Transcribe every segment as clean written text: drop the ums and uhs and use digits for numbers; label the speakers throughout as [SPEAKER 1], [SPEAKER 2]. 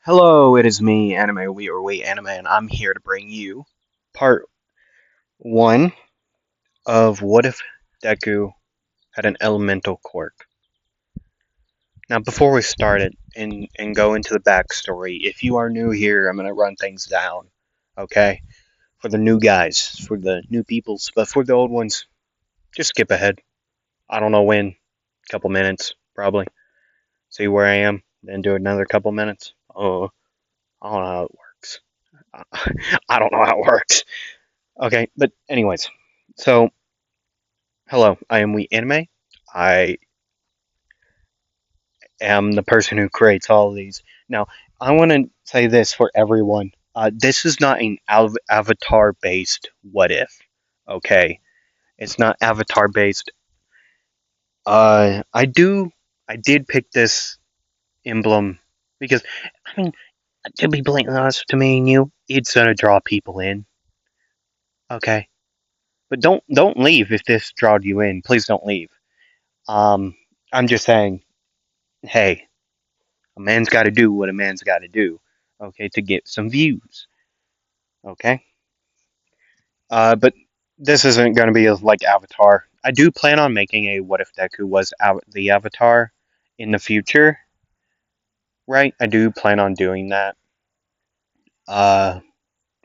[SPEAKER 1] Hello, it is me, Anime We or We Anime, and I'm here to bring you part one of What If Deku Had an Elemental Quirk. Now, before we start it and go into the backstory, if you are new here, I'm going to run things down, okay? For the new guys, for the new peoples, but for the old ones, just skip ahead. I don't know when, couple minutes, probably. See where I am, then do another couple minutes. Oh, I don't know how it works. I don't know how it works. Okay, but anyways, so hello, I am We Anime. I am the person who creates all of these. Now, I want to say this for everyone. This is not an avatar based what if. Okay, it's not avatar based. I do. I did pick this emblem because I mean, to be blatantly honest, to me and you, it's gonna draw people in. Okay, but don't leave if this drawed you in. Please don't leave. Um, I'm just saying, hey, a man's got to do what a man's got to do, okay, to get some views, okay? But this isn't going to be like Avatar. I do plan on making a What If Deku Was the Avatar in the future, right? I do plan on doing that. Uh,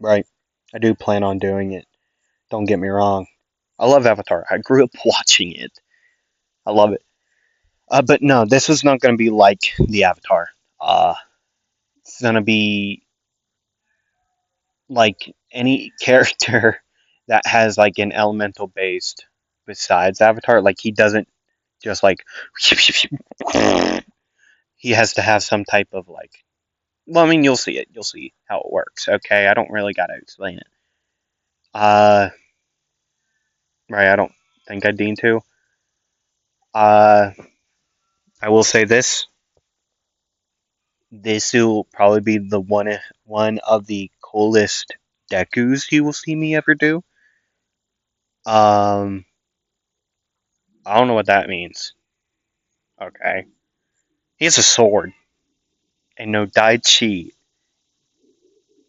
[SPEAKER 1] right. I do plan on doing it. Don't get me wrong. I love Avatar. I grew up watching it. I love it. But no, this is not going to be like the Avatar. It's going to be like any character that has like an elemental based besides Avatar, like he doesn't just like he has to have some type of like well, I mean you'll see it. You'll see how it works. Okay. I don't really gotta explain it. Uh right, I don't think I deem to. Uh I will say this. This will probably be the one of the coolest Dekus you will see me ever do. Um I don't know what that means. Okay. He has a sword and no Dai Chi.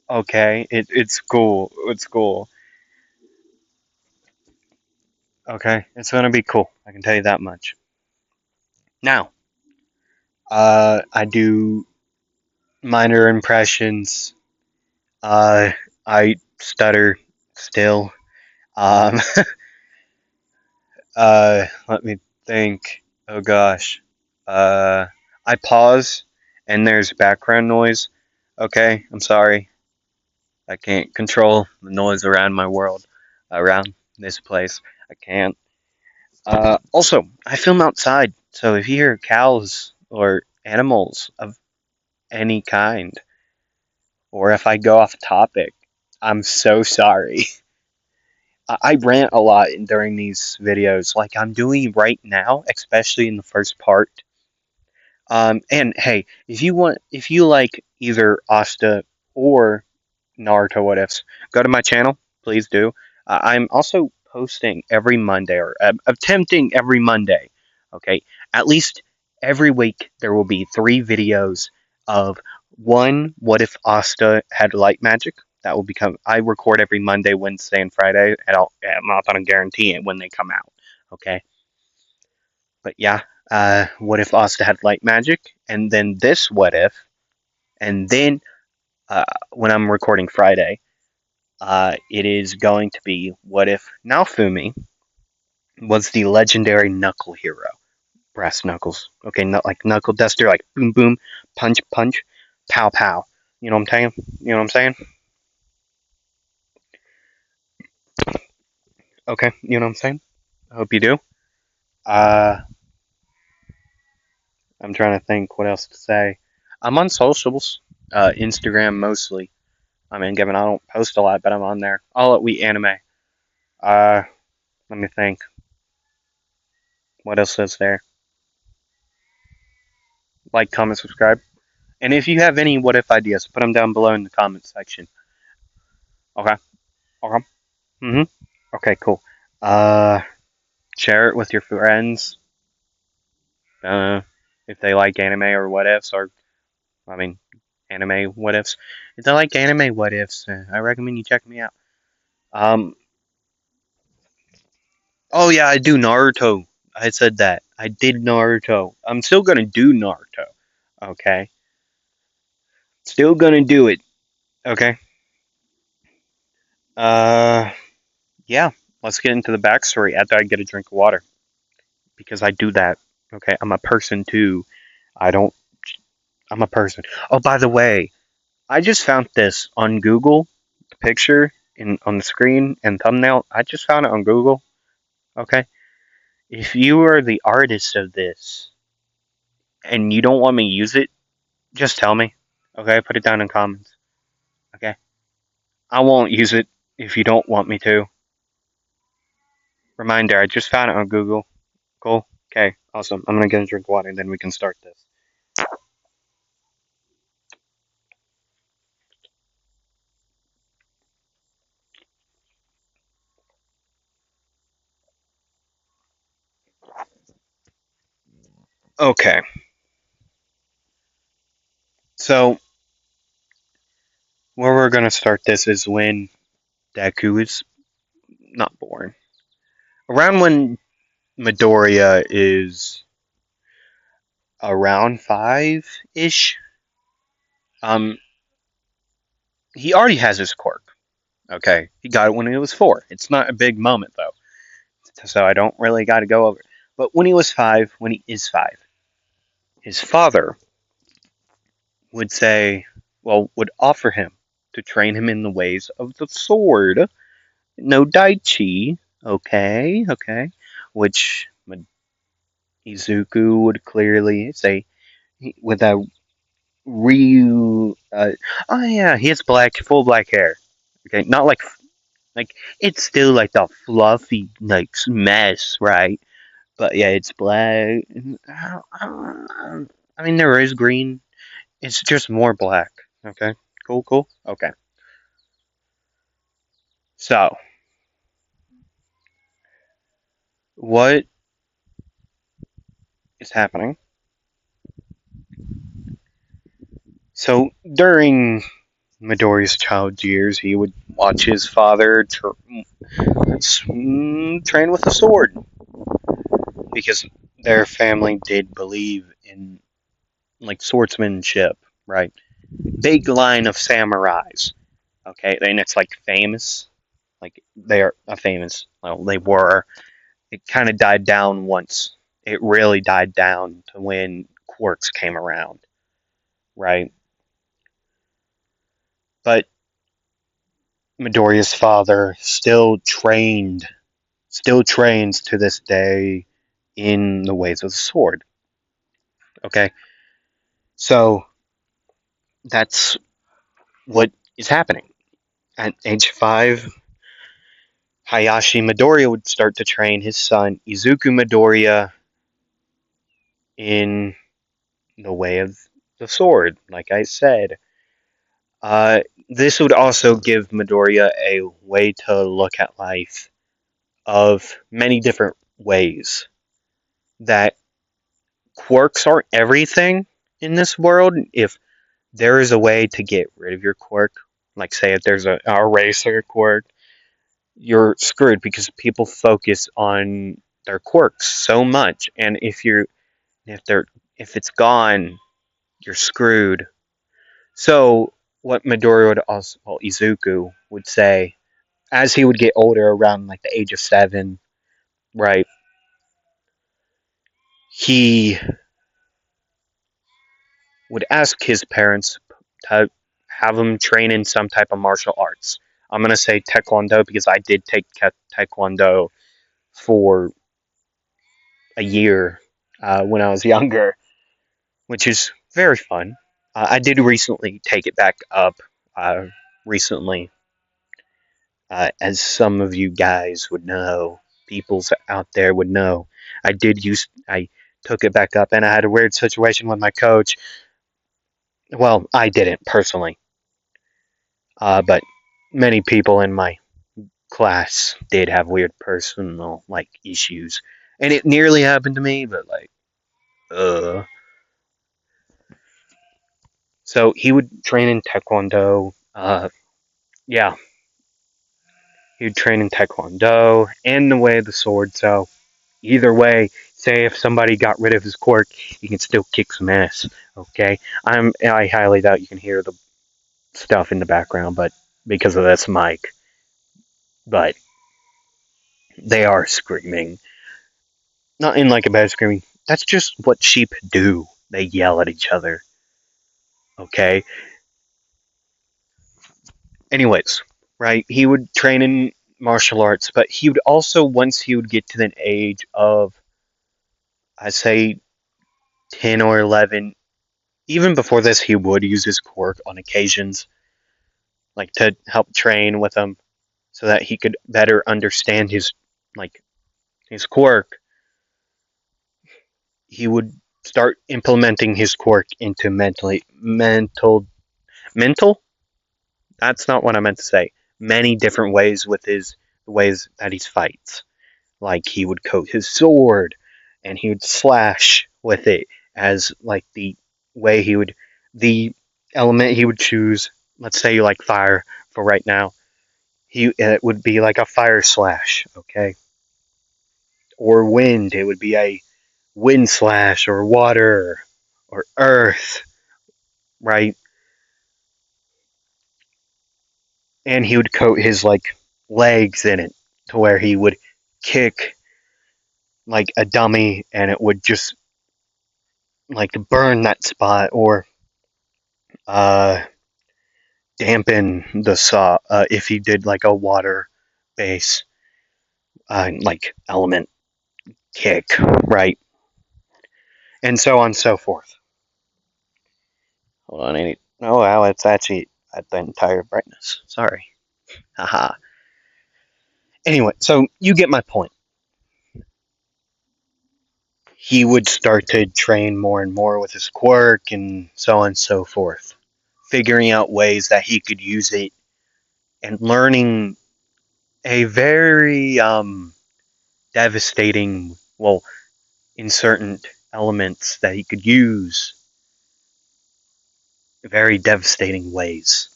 [SPEAKER 1] Okay, it's cool. It's cool. Okay, it's gonna be cool. I can tell you that much. Now, I do minor impressions. Uh, I stutter still. Um, let me think. Oh gosh. Uh, I pause and there's background noise. Okay, I'm sorry. I can't control the noise around my world, around this place. I can't. Also, I film outside, so if you hear cows or animals of any kind, or if I go off topic, I'm so sorry. I rant a lot during these videos, like I'm doing right now, especially in the first part. And hey, if you like either Asta or Naruto What Ifs, go to my channel, please do. I'm also posting every Monday, or attempting every Monday. Okay, at least every week there will be 3 videos of one. What if Asta had light magic? That will become. I record every Monday, Wednesday, and Friday, and I'm not gonna guarantee it when they come out. Okay, but yeah. What if Asta had light magic? And then this what if? And then when I'm recording Friday, it is going to be what if Naofumi was the legendary knuckle hero, brass knuckles. Okay, not like knuckle duster, like boom boom, punch punch, pow pow. You know what I'm saying? You know what I'm saying? Okay, you know what I'm saying? I hope you do. Uh, I'm trying to think what else to say. I'm on socials, Instagram mostly. I mean, given I don't post a lot, but I'm on there. All at We Anime. Uh, Let me think. What else is there? Like, comment, subscribe. And if you have any what if ideas, put them down below in the comment section. Okay. Okay. Mhm. Okay. Cool. Uh, Share it with your friends. Uh, if they like anime or what ifs, or I mean, anime what ifs. If I like anime what ifs, I recommend you check me out. Um, oh yeah, I do Naruto. I said that. I did Naruto. I'm still gonna do Naruto. Okay, still gonna do it. Okay. Uh, yeah. Let's get into the backstory after I get a drink of water because I do that. Okay, I'm a person too. I don't. I'm a person. Oh, by the way, I just found this on Google. The picture in on the screen and thumbnail. I just found it on Google. Okay. If you are the artist of this and you don't want me to use it, just tell me. Okay, put it down in comments. Okay. I won't use it if you don't want me to. Reminder, I just found it on Google. Cool. Okay, awesome. I'm gonna get a drink of water and then we can start this. Okay. So where we're gonna start this is when Deku is not born. Around when Midoriya is around 5-ish, um, he already has his quirk. Okay, he got it when he was 4. It's not a big moment though, so I don't really got to go over it. But when he was 5, when he is 5, his father would say, well, would offer him to train him in the ways of the sword. No Daichi, okay, which Izuku would clearly say with a Ryu. Oh yeah, he has black, full black hair. Okay, not like it's still like the fluffy like mess, right? But yeah, it's black. I mean, there is green. It's just more black. Okay, cool. Okay, so what is happening? So during Midori's child years, he would watch his father train with a sword because their family did believe in like swordsmanship, right? Big line of samurais, okay, and it's like famous, like they are a famous. Well, they were. It kind of died down once. It really died down to when Quarks came around, right? But Midoriya's father still trains to this day in the ways of the sword. Okay, so that's what is happening. At age 5, Hayashi Midoriya would start to train his son Izuku Midoriya in the way of the sword. Like I said, this would also give Midoriya a way to look at life of many different ways. That quirks aren't everything in this world. If there is a way to get rid of your quirk, like say if there's a eraser quirk, you're screwed because people focus on their quirks so much, and if they're if it's gone, you're screwed. So what Midori would also, well, Izuku would say as he would get older, around like the age of 7, right? He would ask his parents to have him train in some type of martial arts. I'm gonna say Taekwondo because I did take Taekwondo for a year when I was younger, which is very fun. I did recently take it back up. Recently, as some of you guys would know, peoples out there would know, I took it back up, and I had a weird situation with my coach. Well, I didn't personally, but many people in my class did have weird personal like issues, and it nearly happened to me. But like, uh, So he would train in Taekwondo. Yeah, he would train in Taekwondo and the way of the sword. So either way, say if somebody got rid of his quirk, he can still kick some ass. Okay, I highly doubt you can hear the stuff in the background, but because of this mic, but they are screaming. Not in like a bad screaming. That's just what sheep do. They yell at each other. Okay. Anyways, right? He would train in martial arts, but he would also, once he would get to the age of, I say, 10 or 11, even before this, he would use his quirk on occasions, like to help train with him so that he could better understand like, his quirk. He would start implementing his quirk into mental. That's not what I meant to say. Many different ways with his ways that he fights. Like he would coat his sword and he would slash with it as like the way he would the element he would choose. Let's say you like fire for right now. It would be like a fire slash, okay? Or wind, it would be a wind slash or water or earth, right? And he would coat his like legs in it to where he would kick like a dummy and it would just like burn that spot or uh dampen the saw if he did like a water base like element kick, right? And so on and so forth. Hold on, oh wow, it's actually at the entire brightness. Sorry. Haha. Anyway, so you get my point. He would start to train more and more with his quirk and so on and so forth, figuring out ways that he could use it and learning a very devastating, well, in certain elements that he could use very devastating ways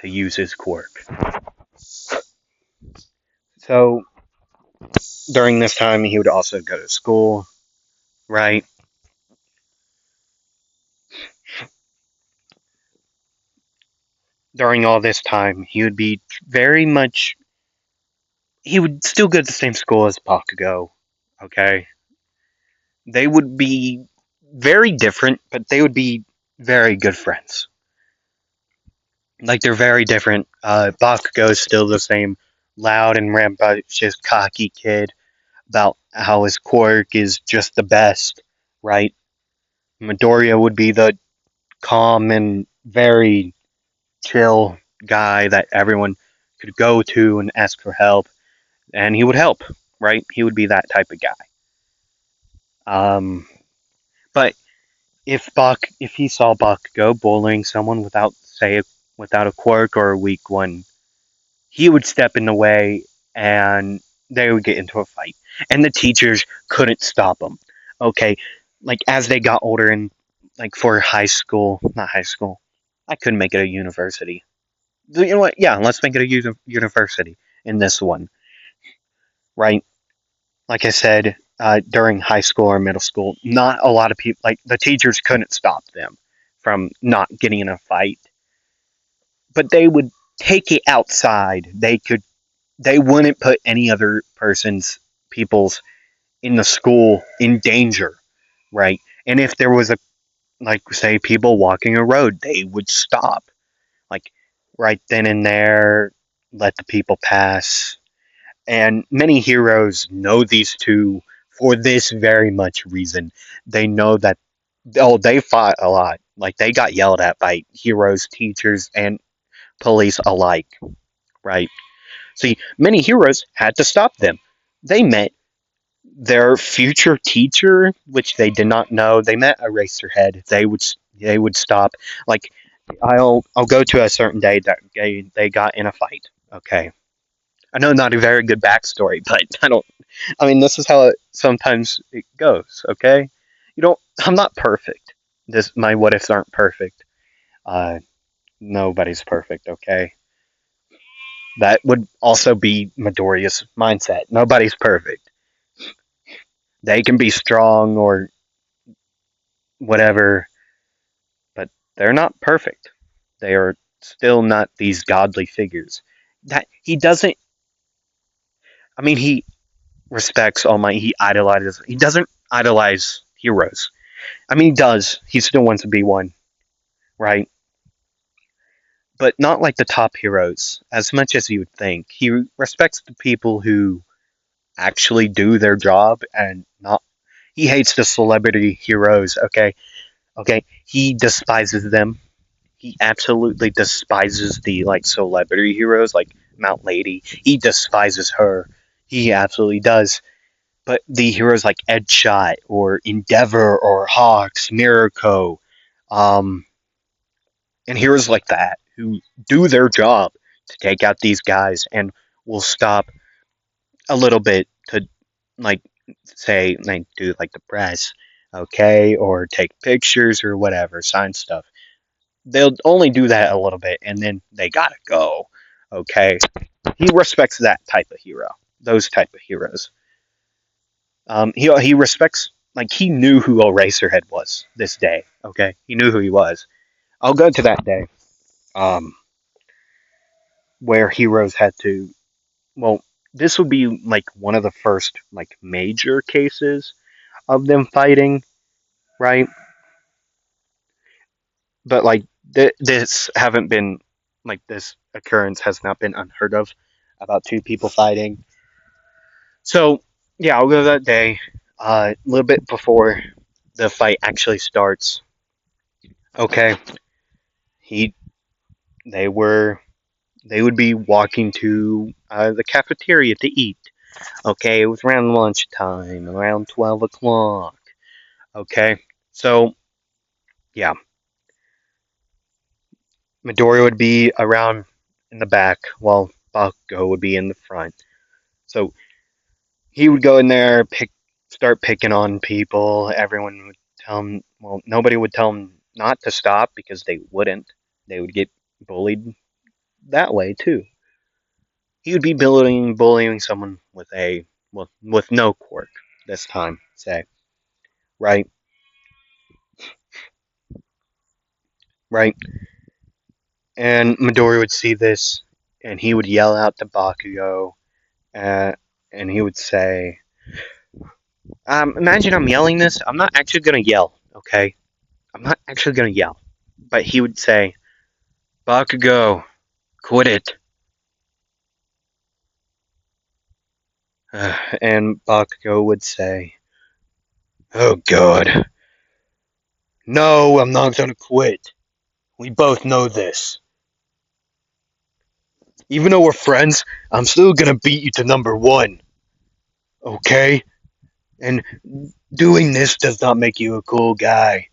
[SPEAKER 1] to use his quirk. So during this time, he would also go to school, right? During all this time, he would be very much. He would still go to the same school as Bakugo, okay? They would be very different, but they would be very good friends. Like they're very different. Bakugo is still the same loud and rambunctious, cocky kid about how his quirk is just the best, right? Midoriya would be the calm and very chill guy that everyone could go to and ask for help, and he would help, right? He would be that type of guy. But if he saw Bakugo bullying someone without a quirk or a weak one, he would step in the way and they would get into a fight. And the teachers couldn't stop them. Okay, like as they got older and like for high school, not high school, I couldn't make it a university. You know what? Yeah, let's make it a university in this one, right? Like I said, during high school or middle school, not a lot of people, like the teachers couldn't stop them from not getting in a fight, but they would take it outside. They wouldn't put any other people's in the school in danger, right? And if there was like say people walking a road, they would stop, like right then and there, let the people pass. And many heroes know these two for this very much reason. They know that they fought a lot. Like they got yelled at by heroes, teachers, and police alike, right? See, many heroes had to stop them. They met their future teacher, which they did not know. They met Eraserhead. They would stop. Like I'll go to a certain day that they got in a fight. Okay, I know not a very good backstory, but I don't. I mean, this is how sometimes it goes. Okay, you don't. I'm not perfect. My what ifs aren't perfect. Uh, Nobody's perfect, okay? That would also be Midoriya's mindset. Nobody's perfect. They can be strong or whatever, but they're not perfect. They are still not these godly figures. That he doesn't. I mean, he respects All Might. He idolizes. He doesn't idolize heroes. I mean, he does. He still wants to be one, right? But not like the top heroes as much as you would think. He respects the people who actually do their job and not. He hates the celebrity heroes. Okay, okay. He despises them. He absolutely despises the like celebrity heroes like Mount Lady. He despises her. He absolutely does. But the heroes like Edgeshot or Endeavor or Hawks, Mirko, um, and heroes like that who do their job to take out these guys and will stop a little bit to like say like do like the press, okay, or take pictures or whatever, sign stuff. They'll only do that a little bit and then they gotta go. Okay. He respects that type of hero. Those type of heroes. He respects like he knew who Eraserhead was this day. Okay, he knew who he was. I'll go to that day, um, where heroes had to. Well, this would be like one of the first like major cases of them fighting, right? But like this haven't been like this occurrence has not been unheard of about two people fighting. So yeah, I'll go to that day. A little bit before the fight actually starts. Okay, he they were they would be walking to the cafeteria to eat. Okay, it was around lunchtime, around 12 o'clock. Okay, so yeah, Midori would be around in the back while Bakugo would be in the front. So he would go in there, start picking on people. Everyone would tell him, well, nobody would tell him not to stop because they wouldn't. They would get bullied that way too. He would be bullying someone with no quirk this time, say, right, right, and Midori would see this, and he would yell out to Bakugo, uh, and he would say, "Imagine I'm yelling this. I'm not actually gonna yell, okay? I'm not actually gonna yell." But he would say, "Bakugo, quit it," and Bakugo would say, "Oh God, no, I'm not gonna quit. We both know this. Even though we're friends, I'm still gonna beat you to number one, okay? And doing this does not make you a cool guy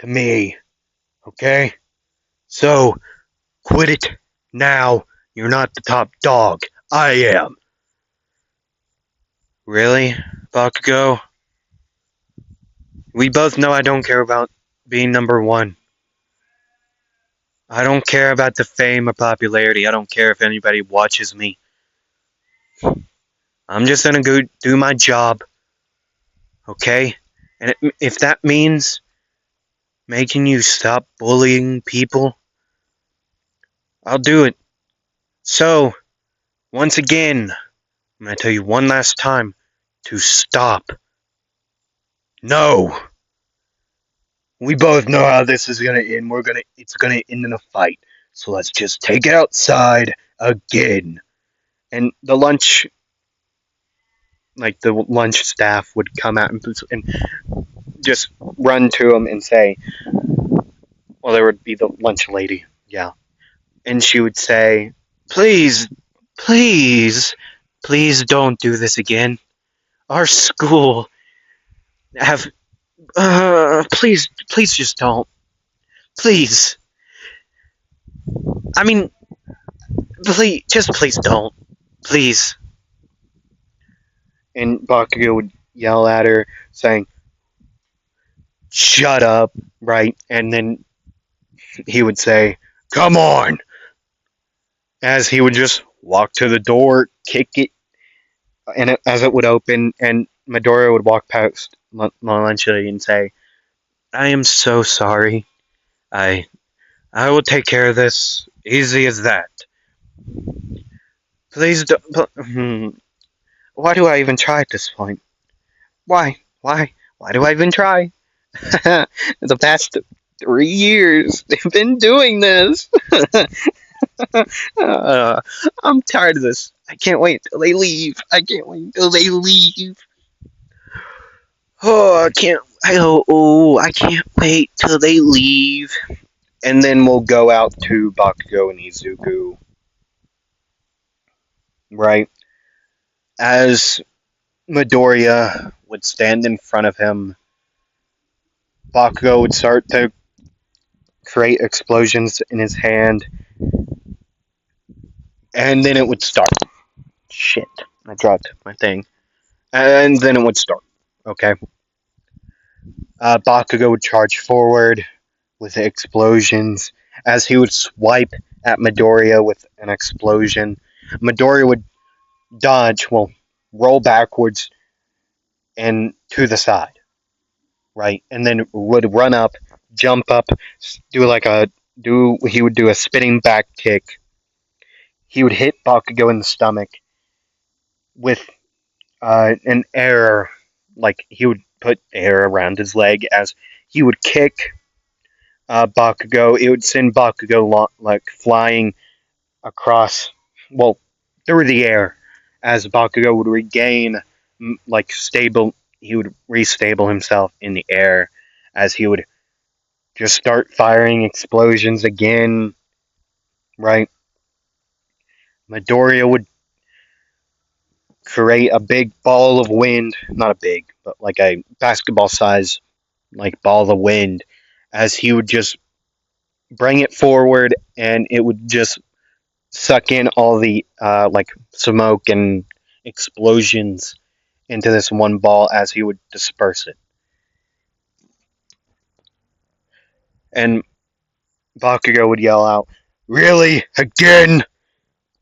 [SPEAKER 1] to me, okay? So, quit it now. You're not the top dog. I am." Really, Bakugo? We both know I don't care about being number one. I don't care about the fame or popularity. I don't care if anybody watches me. I'm just gonna go do my job, okay? And if that means making you stop bullying people, I'll do it. So, once again, I'm going to tell you one last time to stop. No. We both know how this is going to end. It's going to end in a fight. So let's just take it outside again. And the lunch staff would come out and just run to him and say, well, there would be the lunch lady, yeah. And she would say, "Please, please, please don't do this again. Our school have please, please just don't. Please. I mean, please don't. Please." And Bakugo would yell at her, saying, "Shut up," right? And then he would say, "Come on!" As he would just walk to the door, kick it, and as it would open, and Midoriya would walk past Melancholy and say, "I am so sorry. I I will take care of this. Easy as that. Please don't." Why do I even try at this point? Why? Why do I even try? The past 3 years, they've been doing this. uh, I'm tired of this. I can't wait till they leave. I can't wait till they leave. Oh, I can't. I can't wait till they leave. And then we'll go out to Bakugo and Izuku. Right as Midoriya would stand in front of him, Bakugo would start to create explosions in his hand, and then it would start. Shit, I dropped my thing. And then it would start. Okay. Bakugo would charge forward with the explosions as he would swipe at Midoriya with an explosion. Midoriya would dodge, well, roll backwards and to the side, right? And then would run up, jump up, do like a he would do a spinning back kick. He would hit Bakugo in the stomach with an air, like he would put air around his leg as he would kick Bakugo. It would send Bakugo like flying across, well, through the air, as Bakugo would regain like stable. He would restable himself in the air as he would just start firing explosions again. Right, Midoriya would create a big ball of wind, not a big, but like a basketball size like ball of wind, as he would just bring it forward and it would just suck in all the like smoke and explosions into this one ball as he would disperse it. And Bakugo would yell out, "Really? Again?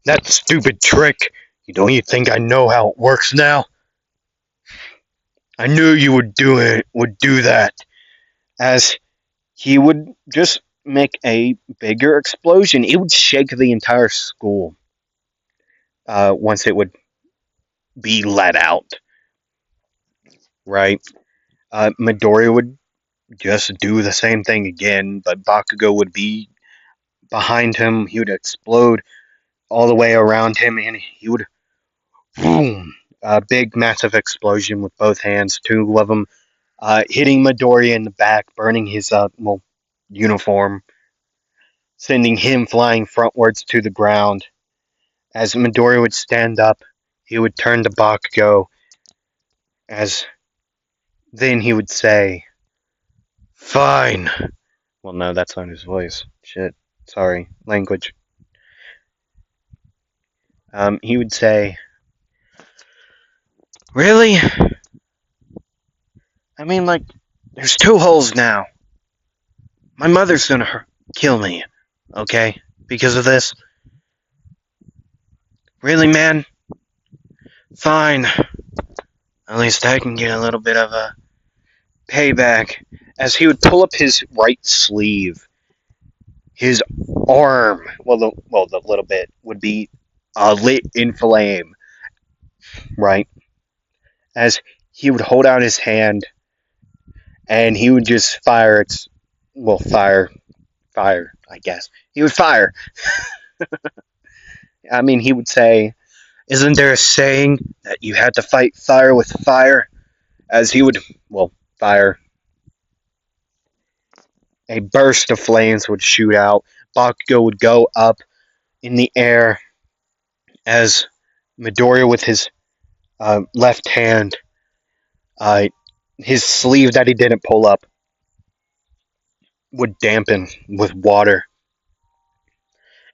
[SPEAKER 1] That stupid trick? Don't you think I know how it works now? I knew you would do that." As he would just make a bigger explosion. It would shake the entire school once it would be let out, right? Midori would just do the same thing again, but Bakugo would be behind him. He would explode all the way around him, and he would boom, a big, massive explosion with both hands, two of them, hitting Midori in the back, burning his uniform, sending him flying frontwards to the ground. As Midori would stand up, he would turn to Bakugo, as then he would say, "Fine." Well, no, that's not his voice. Shit. Sorry. Language. He would say, "Really? I mean, like, there's two holes now. My mother's gonna kill me, okay? Because of this. Really, man? Fine. At least I can get a little bit of a payback." As he would pull up his right sleeve, his arm, the little bit would be lit in flame, right? As he would hold out his hand and he would just fire fire, I guess. He would fire. I mean, he would say, "Isn't there a saying that you had to fight fire with fire?" As he would, fire. A burst of flames would shoot out. Bakugo would go up in the air as Midoriya with his left hand, uh, his sleeve that he didn't pull up, would dampen with water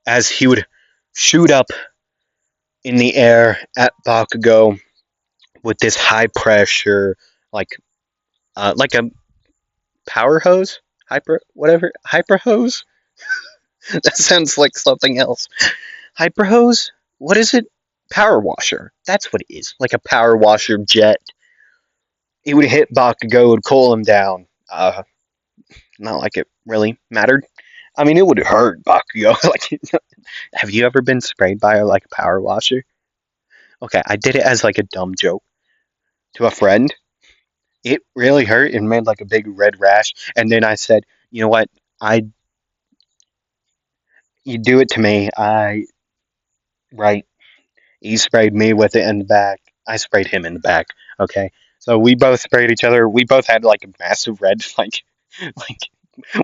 [SPEAKER 1] as he would shoot up in the air at Bakugo with this high pressure, like a power hose, hyper hose. That sounds like something else. Hyper hose? What is it? Power washer. That's what it is. Like a power washer jet. It would hit Bakugo, would cool him down. Not like it really mattered. I mean, it would hurt Bakugo. Like, have you ever been sprayed by like a power washer? Okay, I did it as like a dumb joke to a friend. It really hurt and made like a big red rash. And then I said, you know what? I You do it to me. Right. He sprayed me with it in the back. I sprayed him in the back. Okay. So we both sprayed each other. We both had like a massive red like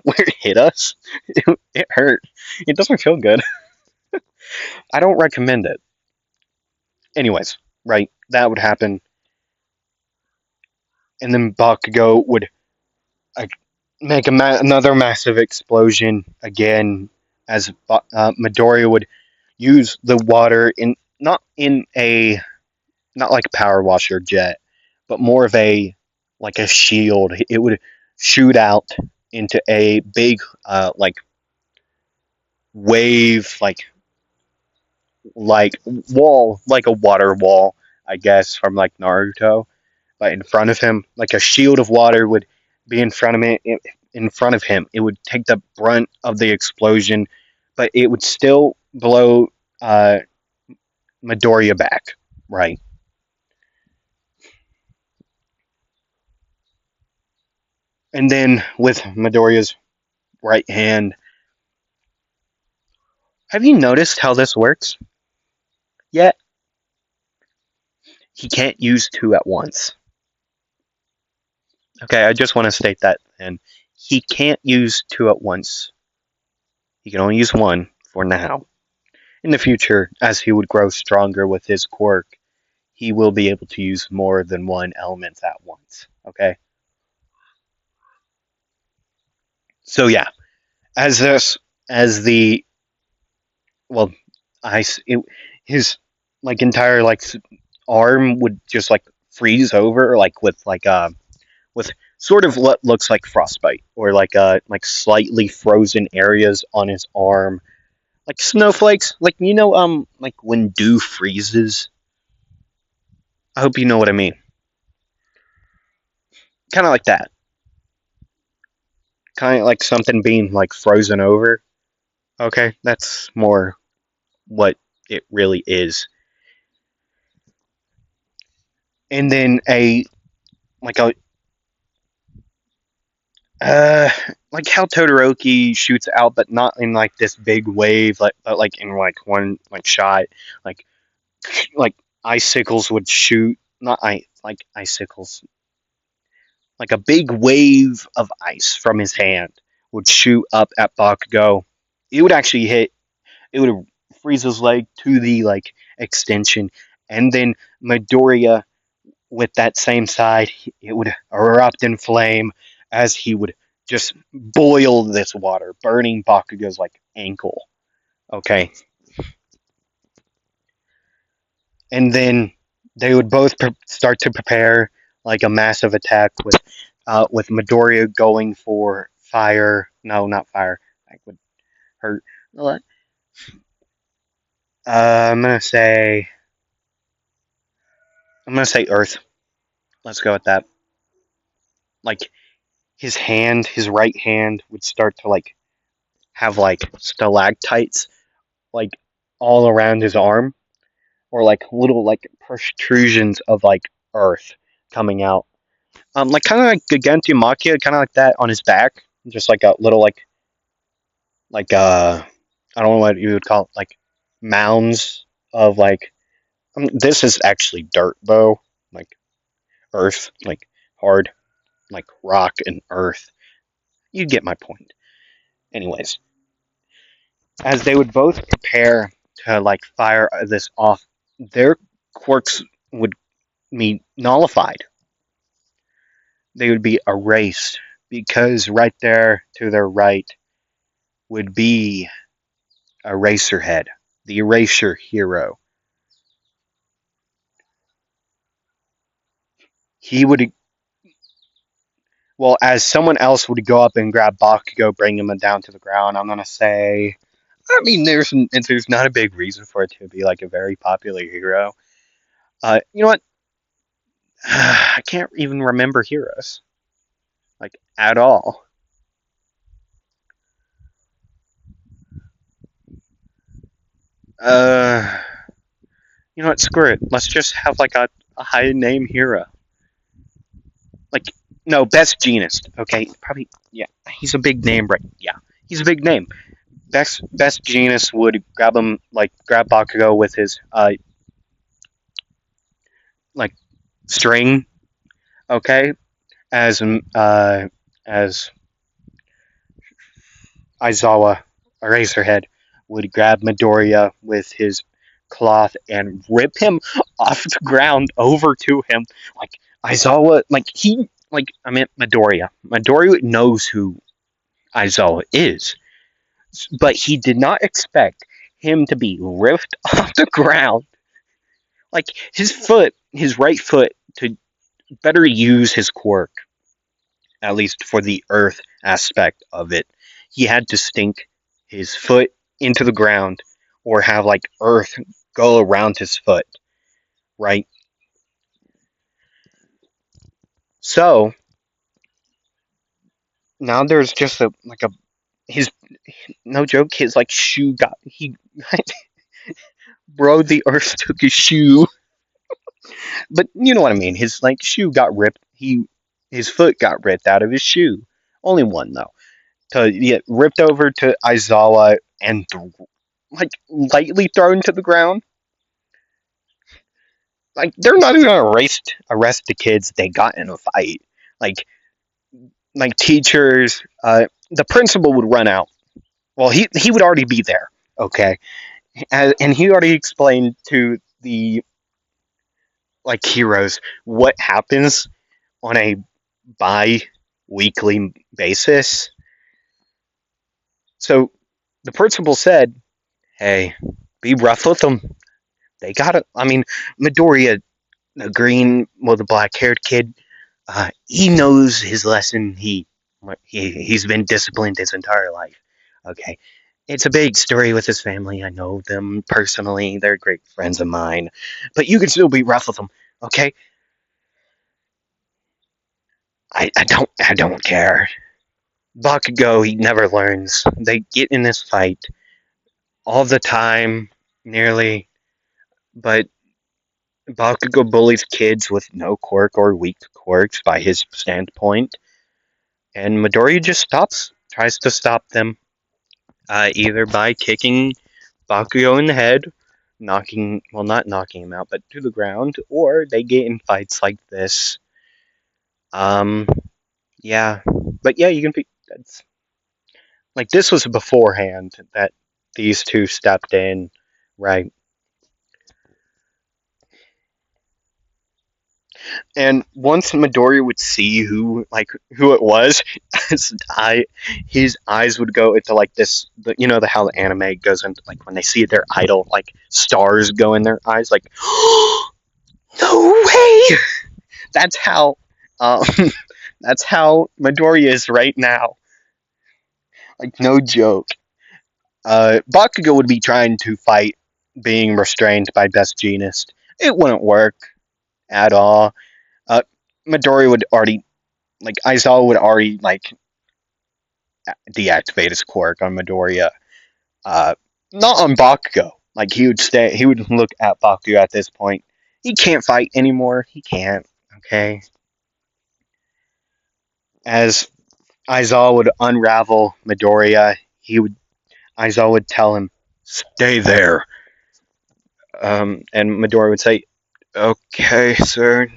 [SPEAKER 1] where it hit us. It hurt. It doesn't feel good. I don't recommend it. Anyways, right. That would happen, and then Bakugo would like make another massive explosion again as Midoriya would use the water in not in a not like a power washer jet, but more of a like a shield. It would shoot out into a big like wave like wall, like a water wall, I guess, from like Naruto. But in front of him, like a shield of water would be in front of me. In front of him, it would take the brunt of the explosion, but it would still blow uh, Midoriya back, right? And then with Midoriya's right hand, have you noticed how this works yet? He can't use two at once. Okay, I just want to state that, and he can't use two at once. He can only use one for now. In the future, as he would grow stronger with his quirk, he will be able to use more than one element at once. Okay? So yeah, as this as the well, I it, his like entire like arm would just like freeze over like with sort of what looks like frostbite or like slightly frozen areas on his arm, like snowflakes, like like when dew freezes. I hope you know what I mean. Kind of like that. Kind of like something being like frozen over. Okay, that's more what it really is. And then a like a uh like how Todoroki shoots out, but not in like this big wave, like but like in like one like shot, like like icicles would shoot, not like icicles, like a big wave of ice from his hand would shoot up at Bakugo. It would actually hit. It would freeze his leg to the like extension, and then Midoriya with that same side, it would erupt in flame as he would just boil this water, burning Bakugo's like ankle. Okay, and then they would both start to prepare like a massive attack with Midoriya going for fire. No, not fire. That would hurt. I'm gonna say Earth. Let's go with that. Like his right hand would start to like have like stalactites like all around his arm, or like little like protrusions of like earth coming out. Like kind of like Gigantomachia, kind of like that on his back, just like a little like I don't know what you would call it, like mounds of like this is actually dirt though, like earth, like hard, like rock and earth. You get my point. Anyways, as they would both prepare to like fire this off, their quirks would be nullified. They would be erased because right there to their right would be Eraserhead, the Eraser hero. He would Well, as someone else would go up and grab Bakugo, bring him down to the ground, I'm gonna say. I mean, there's not a big reason for it to be like a very popular hero. You know what? I can't even remember heroes like at all. Uh, you know what? Screw it. Let's just have like a high name hero. Like no, best genist. Okay, probably yeah. He's a big name, right? Yeah, he's a big name. Best genist would grab him like grab Bakugo with his like string. Okay, as as Aizawa Eraserhead would grab Midoriya with his cloth and rip him off the ground over to him. Like Aizawa, I meant Midoriya. Midoriya knows who Aizawa is, but he did not expect him to be ripped off the ground. Like his right foot, to better use his quirk, at least for the earth aspect of it. He had to stink his foot into the ground or have like earth go around his foot, right? So now there's just a like a his no joke, his like shoe got he bro the earth took his shoe. But you know what I mean. His like shoe got ripped. His foot got ripped out of his shoe. Only one though. To get ripped over to Aizawa and like lightly thrown to the ground. Like they're not even gonna arrest the kids they got in a fight. Like teachers, the principal would run out. Well, he would already be there. Okay, and he already explained to the like heroes what happens on a bi-weekly basis. So the principal said, "Hey, be rough with them. They got it. I mean, Midoriya, the green with the black-haired kid, he knows his lesson. He's been disciplined his entire life. Okay, it's a big story with his family. I know them personally. They're great friends of mine. But you can still be rough with them. Okay, I don't care. Bakugo, he never learns. They get in this fight all the time, nearly. But Bakugo bullies kids with no quirk or weak quirks by his standpoint, and Midori just tries to stop them, either by kicking Bakugo in the head, not knocking him out, but to the ground, or they get in fights like this. Um, yeah, but yeah, you can be. That's like this was beforehand that these two stepped in, right? And once Midori would see who it was, his eyes would go into like this. You know how the anime goes into like when they see their idol, like stars go in their eyes, like no way. That's how, um, that's how Midori is right now. Like no joke. Bakugo would be trying to fight being restrained by Best Jeanist. It wouldn't work at all. Uh, Midori would already Aizawa would already deactivate his quirk on Midoriya. Uh, not on Bakugo. Like he would look at Bakugo at this point. He can't fight anymore. He can't. Okay. As Aizawa would unravel Midoriya, Aizawa would tell him, "Stay there." And Midoriya would say, "Okay, sir."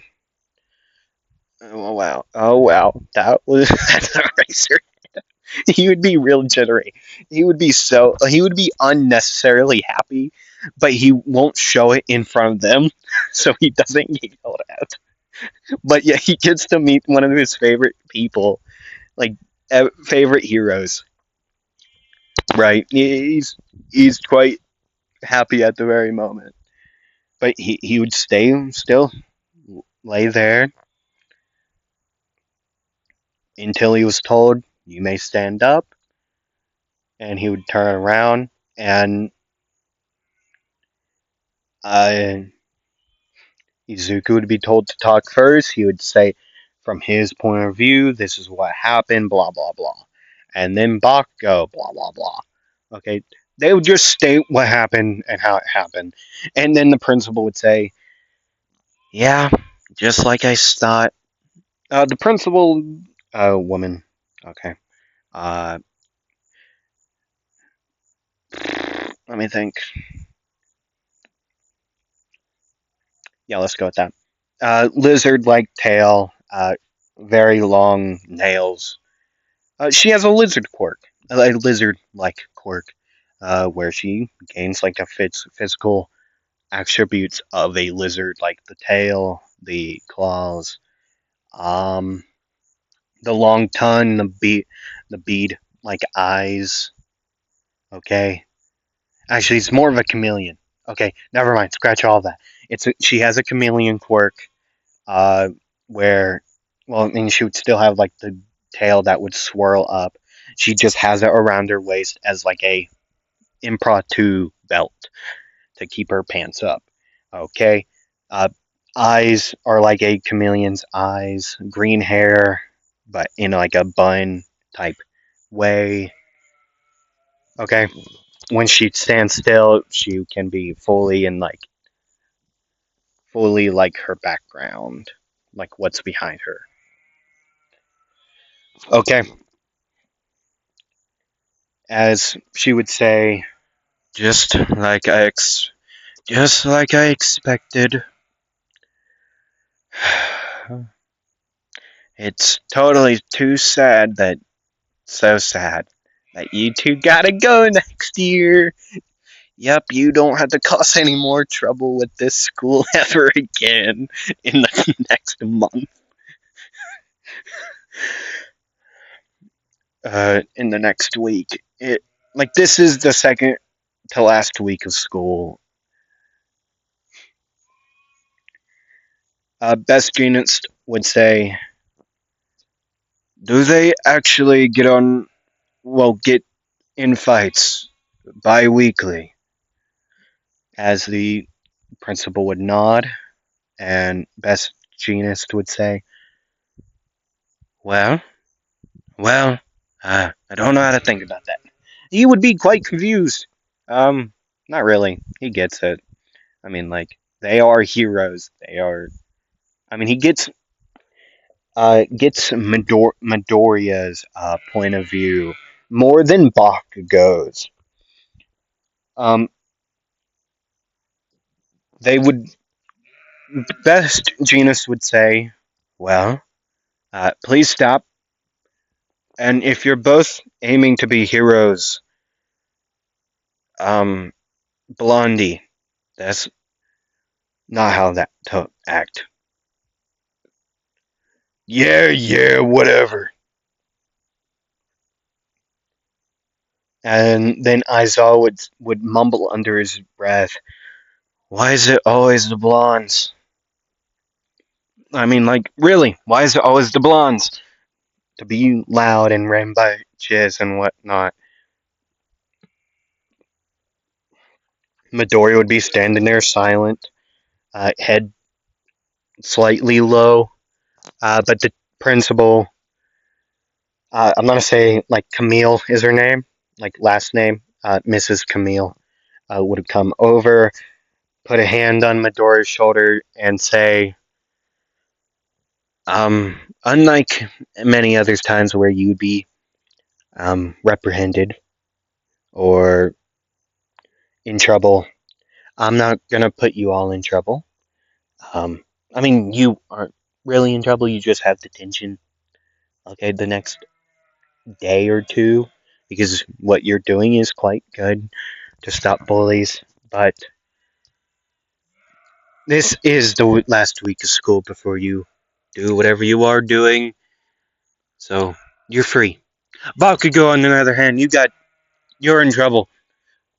[SPEAKER 1] Oh wow! Oh wow! That was that's a racer. He would be real jittery. He would be unnecessarily happy, but he won't show it in front of them, so he doesn't get yelled at. But yeah, he gets to meet one of his favorite people, like favorite heroes. Right? He's quite happy at the very moment, but he would still lay there until he was told, "You may stand up," and he would turn around and uh, Izuku would be told to talk first. He would say, from his point of view, this is what happened, blah, blah, blah. And then Bakugo, blah, blah, blah. Okay, they would just state what happened and how it happened. And then the principal would say, yeah, just like I thought. The principal, woman, okay. Uh, Let me think. Yeah, let's go with that. Lizard-like tail, very long nails. She has a lizard quirk, a lizard-like quirk, where she gains like the physical attributes of a lizard, like the tail, the claws, um, the long tongue, the bead like eyes. Okay, actually, it's more of a chameleon. Okay, never mind. Scratch all that. She has a chameleon quirk, uh, where, well, I mean, she would still have like the tail that would swirl up. She just has it around her waist as like a impromptu belt to keep her pants up. Okay, uh, eyes are like a chameleon's eyes, green hair, but in like a bun type way. Okay, when she stands still, she can be fully like her background, like what's behind her. Okay, as she would say, just like I expected. It's totally too sad that so sad that you two gotta go next year. Yep, you don't have to cause any more trouble with this school ever again in the next month. In the next week. This is the second to last week of school. Best Genist would say, do they actually get in fights bi-weekly? As the principal would nod, and Best Genist would say, well, well, I don't know how to think about that. He would be quite confused. Not really. He gets it. I mean, like, they are heroes. They are. I mean, he gets Midoriya's point of view more than Bakugo's. Um, they would Best Genus would say, well, please stop. And if you're both aiming to be heroes, um, Blondie, that's not how that to act. Yeah, yeah, whatever. And then Aizawa would mumble under his breath, why is it always the blondes? I mean, like, really, why is it always the blondes? To be loud and rambunctious and whatnot. Midori would be standing there silent, head slightly low, but the principal, I'm gonna say, like, Camille is her name, like, last name, Mrs. Camille, would come over, put a hand on Midori's shoulder, and say, unlike many other times where you'd be reprehended or in trouble, I'm not gonna put you all in trouble. Um, I mean, you aren't really in trouble. You just have detention. Okay, the next day or two, because what you're doing is quite good to stop bullies. But this is the last week of school before you do whatever you are doing. So you're free. Bakugo, on the other hand, you're in trouble.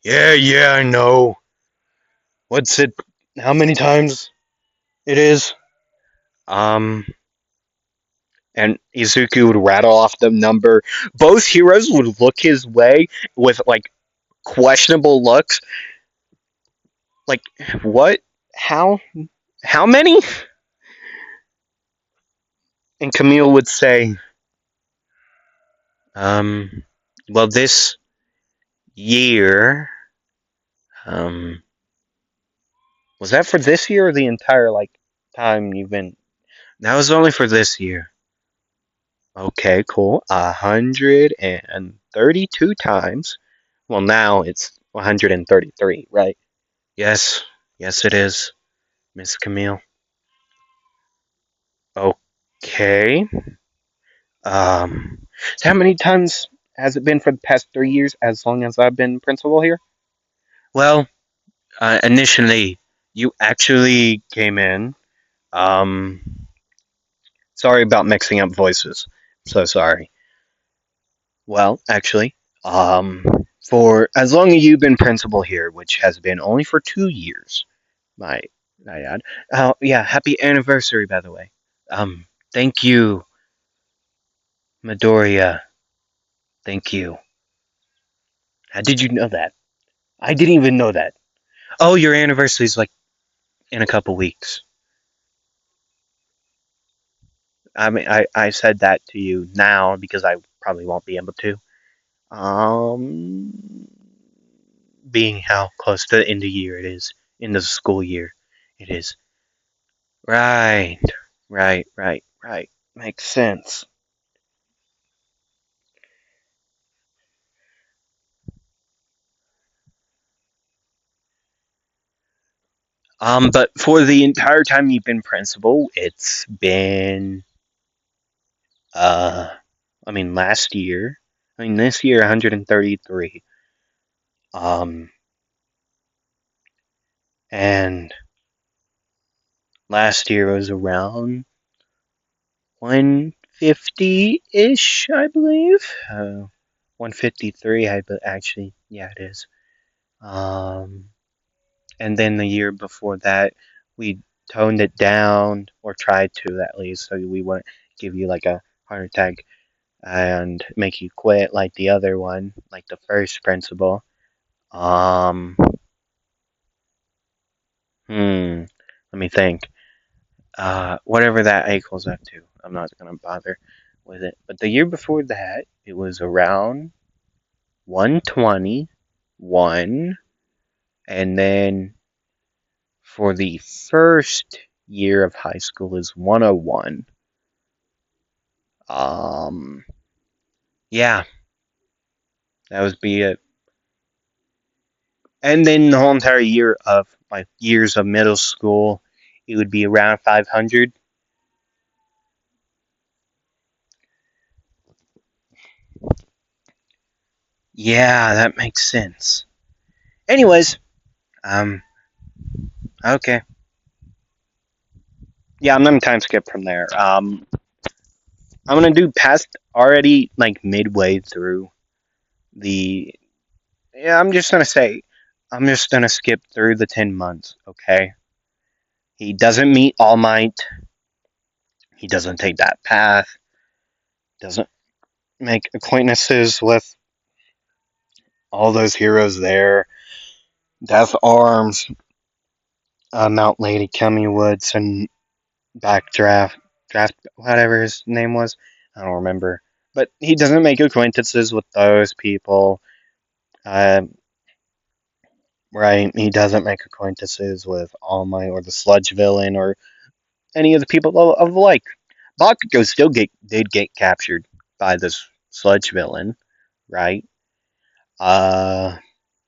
[SPEAKER 1] Yeah, yeah, I know. What's it? How many times it is? Um, and Izuku would rattle off the number. Both heroes would look his way with like questionable looks. Like, what? How? How many? And Camille would say, um, well, this year, um, was that for this year or the entire like time you've been? That was only for this year. Okay, cool. 132 times. Well, now it's 133, right? Yes, yes, it is, Miss Camille. Okay. So how many times has it been for the past 3 years? As long as I've been principal here? Well, initially, you actually came in. Um, sorry about mixing up voices. So sorry. Well, actually, um, for as long as you've been principal here, which has been only for 2 years, my my add. Oh yeah, happy anniversary, by the way. Thank you, Midoriya. Thank you. How did you know that? I didn't even know that. Oh, your anniversary is like in a couple weeks. I mean, I said that to you now because I probably won't be able to. Um, being how close to the end of year it is, end of the school year, it is. Right, right. Makes sense. But for the entire time you've been principal, it's been uh, I mean, last year. I mean, this year 133. Um, and last year was around 150-ish, I believe. 153, actually, yeah, it is. Um, and then the year before that, we toned it down, or tried to at least, so we wouldn't give you like a heart attack and make you quit like the other one, like the first principal. Um, let me think. Whatever that equals up to, I'm not gonna bother with it. But the year before that, it was around 120, one, and then for the first year of high school is 101. Um, yeah, that would be it. And then the whole entire year of my years of middle school, it would be around 500. Yeah, that makes sense. Anyways, um, okay. Yeah, I'm gonna time skip from there. I'm gonna do past already like midway through the. Yeah, I'm just gonna skip through the 10 months. Okay, he doesn't meet All Might. He doesn't take that path. Doesn't make acquaintances with all those heroes there. Death Arms, Mount Lady Kemi Woods, and draft whatever his name was. I don't remember. But he doesn't make acquaintances with those people. Uh, right? He doesn't make acquaintances with All Might or the Sludge Villain or any of the people of the like. Bakugo still did get captured by this Sludge Villain, right? Uh,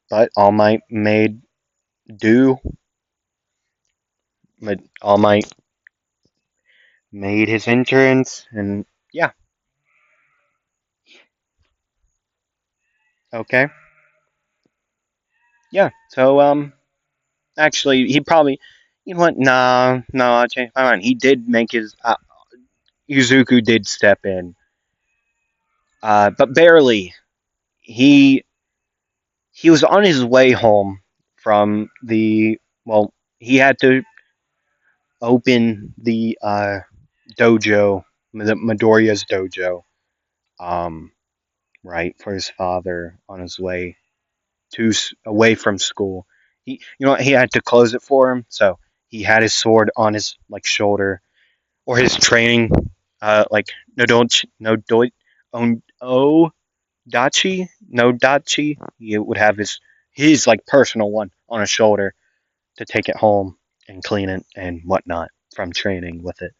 [SPEAKER 1] but All Might made do. But All Might made his entrance, and yeah, okay, yeah. So actually, he probably he went no, I changed my mind. He did make his Yuzuku did step in, but barely. He he was on his way home from the well. He had to open the dojo Midoriya's dojo, um, right, for his father on his way away from school. He had to close it for him, so he had his sword on his like shoulder or his training, like no dachi, no dachi. He would have his like personal one on his shoulder to take it home and clean it and whatnot from training with it,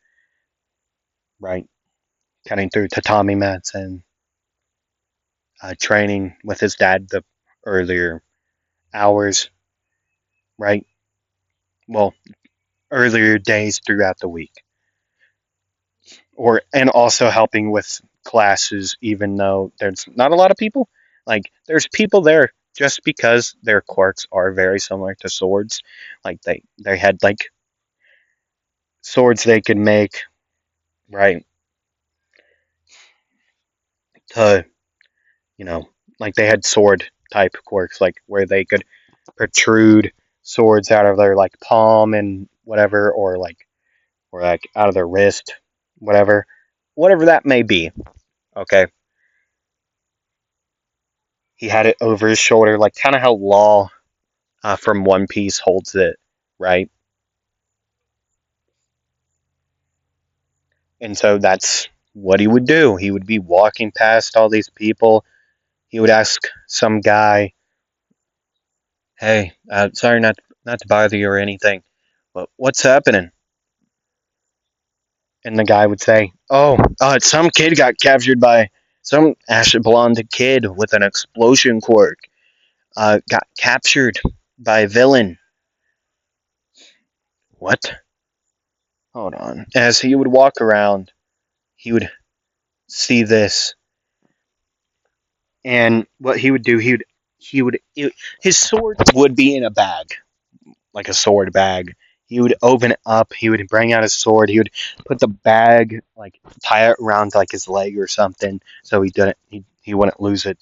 [SPEAKER 1] right? Cutting through tatami mats and training with his dad the earlier hours, right? Well, earlier days throughout the week, and also helping with classes, even though there's not a lot of people. Like there's people there just because their quirks are very similar to swords. Like they had like swords they could make, right? To you know, like they had sword type quirks, like where they could protrude swords out of their like palm and whatever, or like out of their wrist, whatever that may be. Okay, he had it over his shoulder, like kind of how Law from One Piece holds it, right? And so that's what he would do. He would be walking past all these people. He would ask some guy, "Hey, sorry not to bother you or anything, but what's happening?" And the guy would say, "Oh, some kid got captured by some ash blonde kid with an explosion quirk. Got captured by a villain." What? Hold on. As he would walk around, he would see this, and what he would do, his sword would be in a bag, like a sword bag. He would open it up. He would bring out his sword. He would put the bag, like tie it around like his leg or something, so he wouldn't lose it.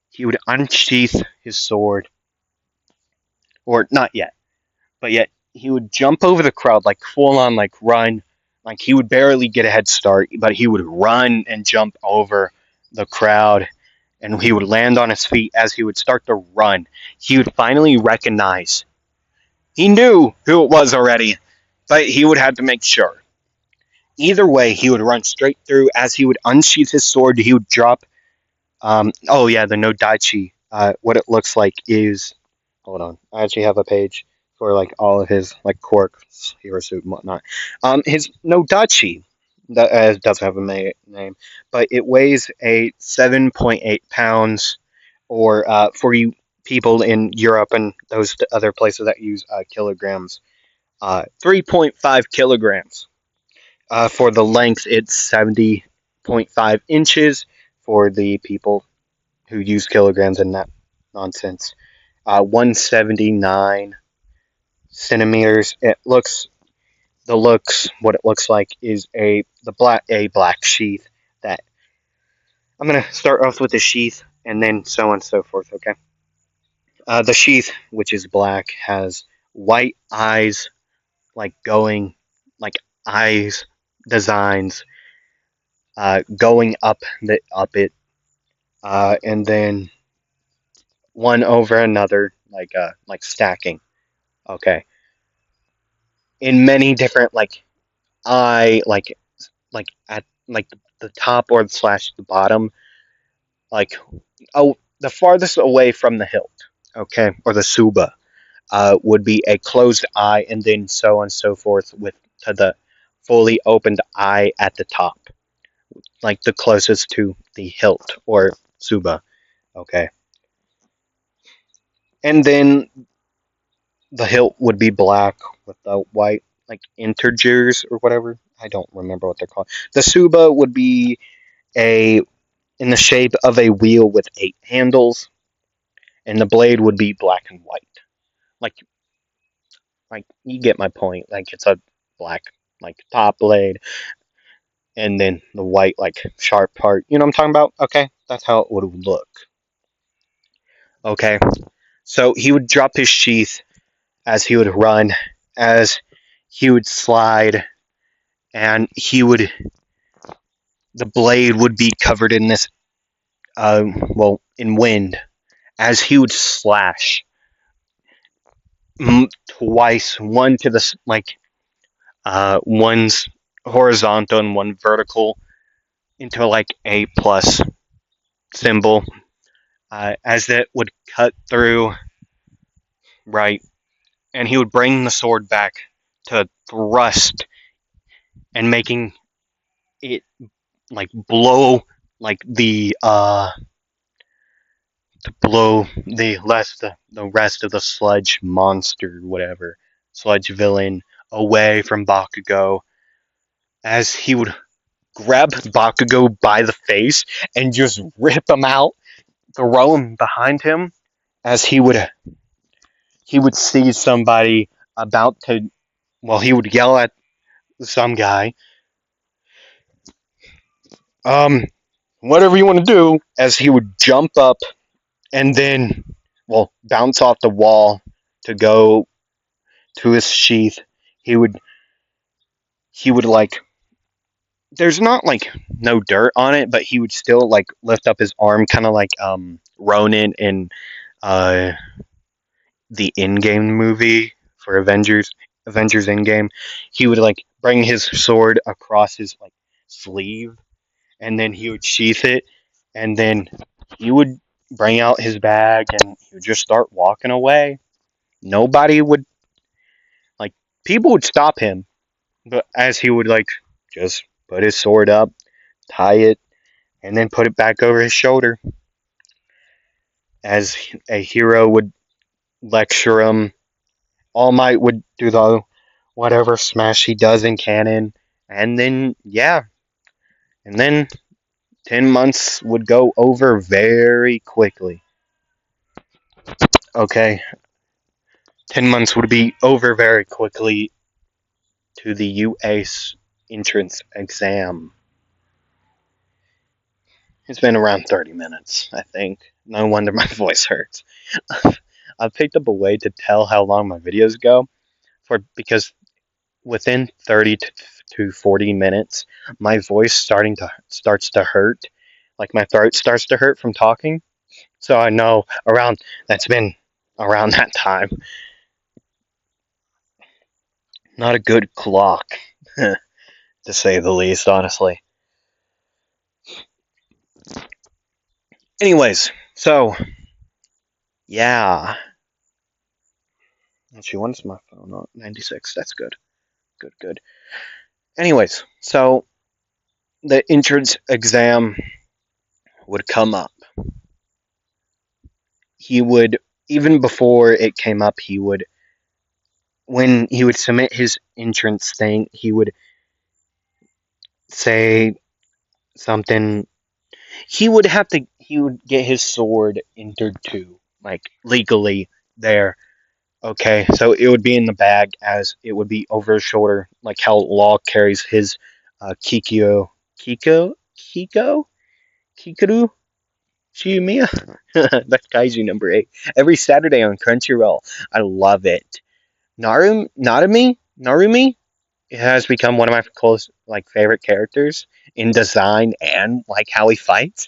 [SPEAKER 1] He would unsheath his sword, or not yet, but yet he would jump over the crowd, like full on, like run. Like he would barely get a head start, but he would run and jump over the crowd, and he would land on his feet as he would start to run. He would finally recognize. He knew who it was already, but he would have to make sure. Either way, he would run straight through. As he would unsheath his sword, he would drop. Oh yeah, the no daichi. What it looks like is, hold on, I actually have a page for like all of his like quirks, hero suit and whatnot. His no dachi that doesn't have a name, but it weighs a 7.8 pounds, or for you people in Europe and those other places that use kilograms, 3.5 kilograms. For the length, it's 70.5 inches for the people who use kilograms and that nonsense. 179 centimeters. What it looks like is a black sheath. That I'm gonna start off with the sheath and then so on and so forth. Okay. The sheath, which is black, has white eyes, like going, like eyes designs, going up it, and then one over another, like stacking. Okay, in many different like eye, like at like the top or slash the bottom, like the farthest away from the hilt. Okay, or the suba, would be a closed eye, and then so on and so forth with to the fully opened eye at the top, like the closest to the hilt or suba. Okay, and then the hilt would be black with the white like integers or whatever. I don't remember what they're called. The suba would be a in the shape of a wheel with 8 handles, and the blade would be black and white. Like like you get my point. Like it's a black like top blade, and then the white like sharp part. You know what I'm talking about? Okay, that's how it would look. Okay, so he would drop his sheath as he would run, as he would slide and the blade would be covered in this, in wind, as he would slash twice, one to the one's horizontal and one vertical into like a plus symbol, as it would cut through, right, and he would bring the sword back to thrust and making it like blow like to blow the rest of the sludge monster, whatever, sludge villain, away from Bakugo, as he would grab Bakugo by the face and just rip him out, throw him behind him, as he would see somebody about to, he would yell at some guy, um whatever you want to do, as he would jump up and then, bounce off the wall to go to his sheath. He would like, there's not like no dirt on it, but he would still like lift up his arm, kind of like Ronin in uh the in-game movie for Avengers Endgame. He would like bring his sword across his like sleeve, and then he would sheath it, and then he would bring out his bag and he would just start walking away. Nobody would, like, people would stop him, but as he would like just put his sword up, tie it, and then put it back over his shoulder, as a hero would lecture him. All Might would do the whatever smash he does in canon, and then yeah, and then 10 months would go over very quickly. Okay, 10 months would be over very quickly to the UACE entrance exam. It's been around 30 minutes, I think. No wonder my voice hurts. I've picked up a way to tell how long my videos go, because within 30 to 40 minutes, my voice starts to hurt. Like my throat starts to hurt from talking. So I know that's been around that time. Not a good clock, to say the least, honestly. Anyways, so yeah. Actually, when's my phone on? 96. That's good. Good. Anyways, so the entrance exam would come up. He would, even before it came up, when he would submit his entrance thing, he would say something. He would get his sword entered too, like legally there. Okay, so it would be in the bag, as it would be over his shoulder, like how Law carries his Kikoru, Shiyumiya. That's Kaiju number 8. Every Saturday on Crunchyroll. I love it. Narumi, it has become one of my close, like, favorite characters in design and like how he fights.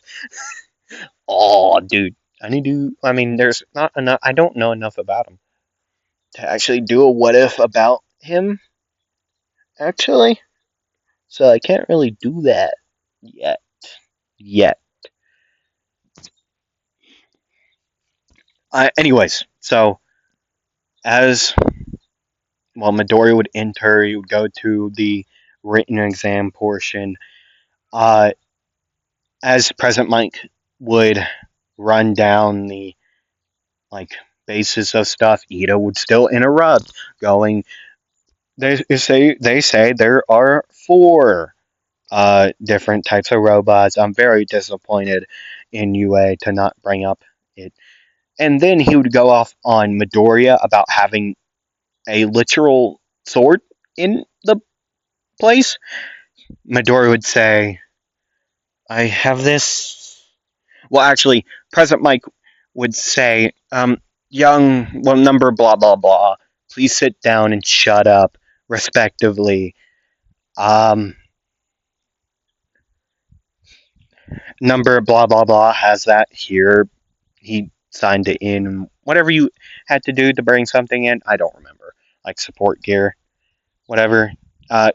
[SPEAKER 1] Oh, dude, there's not enough. I don't know enough about him to actually do a what if about him, actually. So I can't really do that yet. Yet. Anyways, so as Midori would enter, he would go to the written exam portion. As President Mike would run down the like basis of stuff, Ida would still interrupt, going, They say there are 4 different types of robots. I'm very disappointed in UA to not bring up it." And then he would go off on Midoriya about having a literal sword in the place. Midori would say, "I have this." Well, actually, President Mike would say, number blah blah blah, please sit down and shut up, respectively. Um, number blah blah blah has that here. He signed it in. Whatever you had to do to bring something in, I don't remember. Like support gear, whatever. Uh,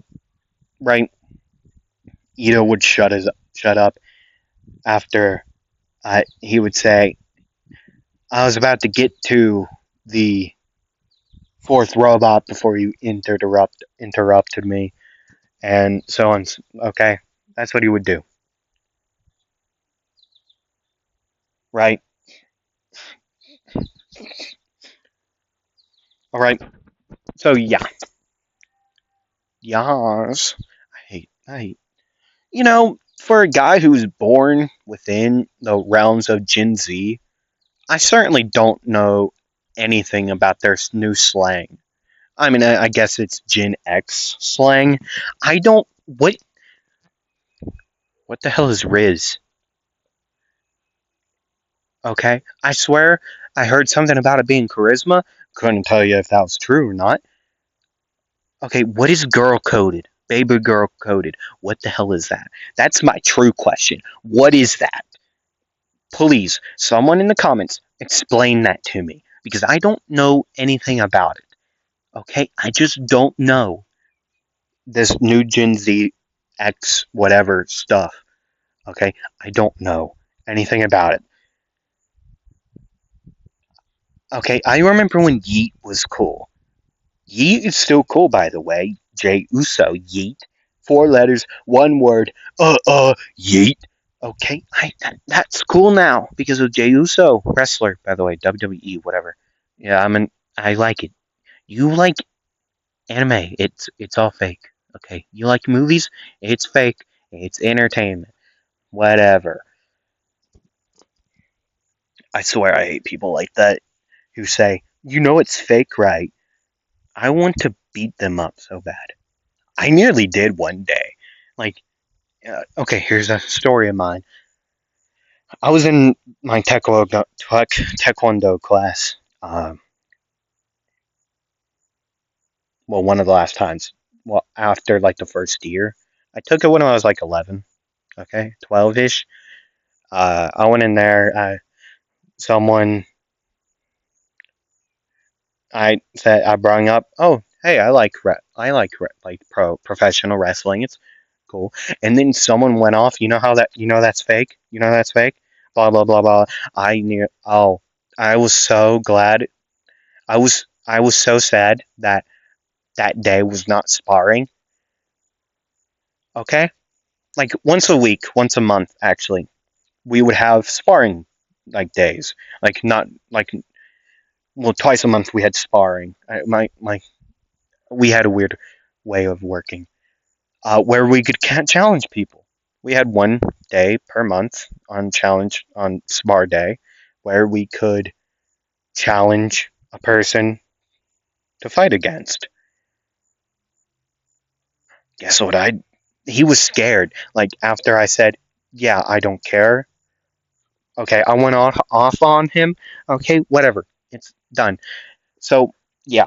[SPEAKER 1] right. Ito would shut up after he would say, "I was about to get to the fourth robot before you interrupted me," and so on. Okay, that's what he would do. Right. All right. So yeah, yes. I hate. For a guy who's born within the realms of Gen Z, I certainly don't know anything about their new slang. I mean, I guess it's Gen X slang. I don't. What the hell is Riz? Okay, I swear I heard something about it being charisma. Couldn't tell you if that was true or not. Okay, what is girl coded? Baby girl coded. What the hell is that? That's my true question. What is that? Please, someone in the comments, explain that to me because I don't know anything about it. Okay, I just don't know this new Gen Z X whatever stuff. Okay, I don't know anything about it. Okay, I remember when Yeet was cool. Yeet is still cool, by the way. J Uso, Yeet. 4 letters, one word. Yeet. Okay, that's cool now because of Jey Uso, wrestler, by the way, WWE, whatever. Yeah, I like it. You like anime? It's all fake. Okay, you like movies? It's fake. It's entertainment. Whatever. I swear I hate people like that who say, it's fake, right? I want to beat them up so bad. I nearly did one day. Like, okay, here's a story of mine. I was in my taekwondo class. Well, one of the last times. Well, after like the first year, I took it when I was like 11. Okay, 12ish. I went in there. Someone I brought up. Oh, hey, I like professional wrestling. It's cool. And then someone went off. That's fake. That's fake. Blah blah blah blah. I knew. Oh, I was so glad. I was so sad that that day was not sparring. Okay, like once a week, once a month, actually, we would have sparring like days. Like not like well, twice a month we had sparring. My we had a weird way of working where we could challenge people. We had one day per month on spar day where we could challenge a person to fight against. Guess what? He was scared. Like after I said, "Yeah, I don't care." Okay, I went off on him. Okay, whatever. It's done. So yeah,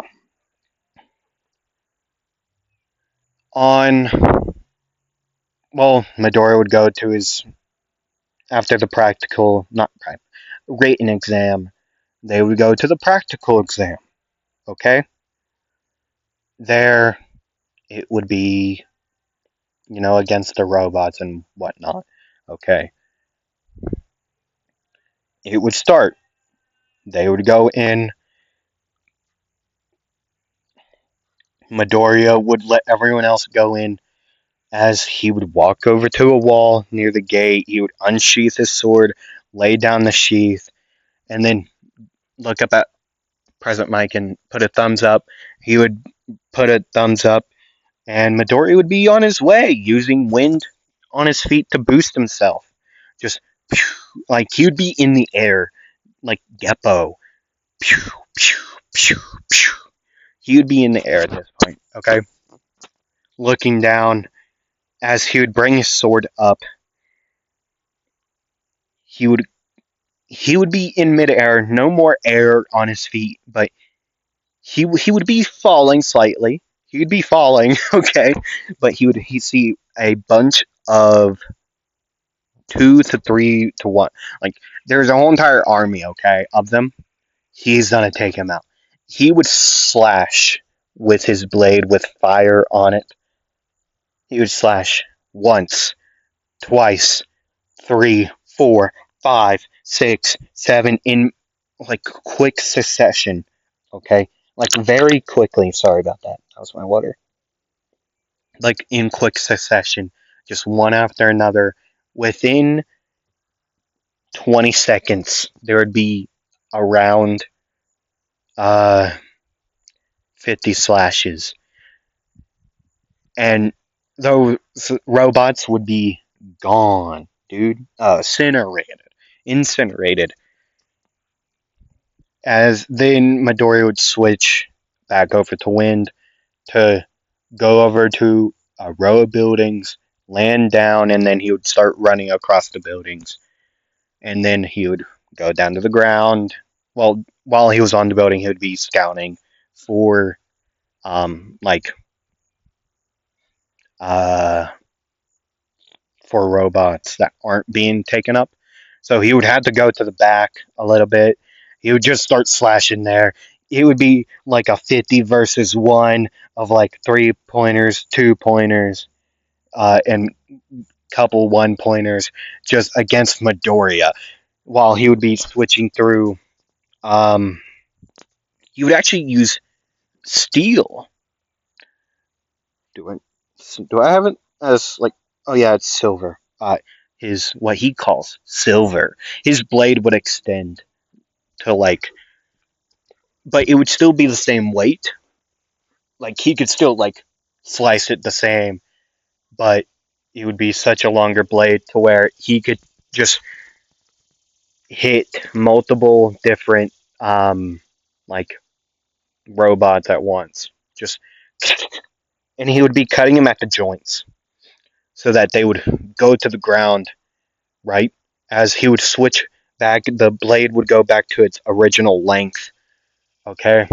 [SPEAKER 1] on Midori would go to his after the practical, not practical, written exam. They would go to the practical exam. Okay, there it would be, against the robots and whatnot. Okay, it would start. They would go in. Midoriya would let everyone else go in. As he would walk over to a wall near the gate, he would unsheath his sword, lay down the sheath, and then look up at President Mike and put a thumbs up. He would put a thumbs up, and Midori would be on his way using wind on his feet to boost himself. Just like he would be in the air, like Geppo. Pew, pew, pew, pew. He would be in the air at this point, okay? Looking down as he would bring his sword up, he would he would be in midair, no more air on his feet, but he would be falling slightly. He'd be falling, okay, but he'd see a bunch of 2 to 3 to 1. Like there's a whole entire army, okay, of them. He's gonna take him out. He would slash with his blade with fire on it. He would slash once, twice, three, four, five, six, seven in like quick succession. Okay, like very quickly. Sorry about that. That was my water. Like in quick succession, just one after another. Within 20 seconds, there would be around uh 50 slashes, and those robots would be gone, dude. Incinerated. As then Midori would switch back over to Wind to go over to a row of buildings, land down, and then he would start running across the buildings. And then he would go down to the ground. Well, while he was on the building, he would be scouting for like uh for robots that aren't being taken up. So he would have to go to the back a little bit. He would just start slashing there. It would be like a 50 versus 1 of like 3 pointers, 2 pointers, and couple 1 pointers just against Midoriya. While he would be switching through, um, he would actually use steel. Do I, do I have it as like, oh yeah, it's silver. His, what he calls silver. His blade would extend to like, but it would still be the same weight. Like he could still like slice it the same, but it would be such a longer blade to where he could just hit multiple different like robots at once. Just and he would be cutting them at the joints so that they would go to the ground, right? As he would switch back, the blade would go back to its original length. Okay,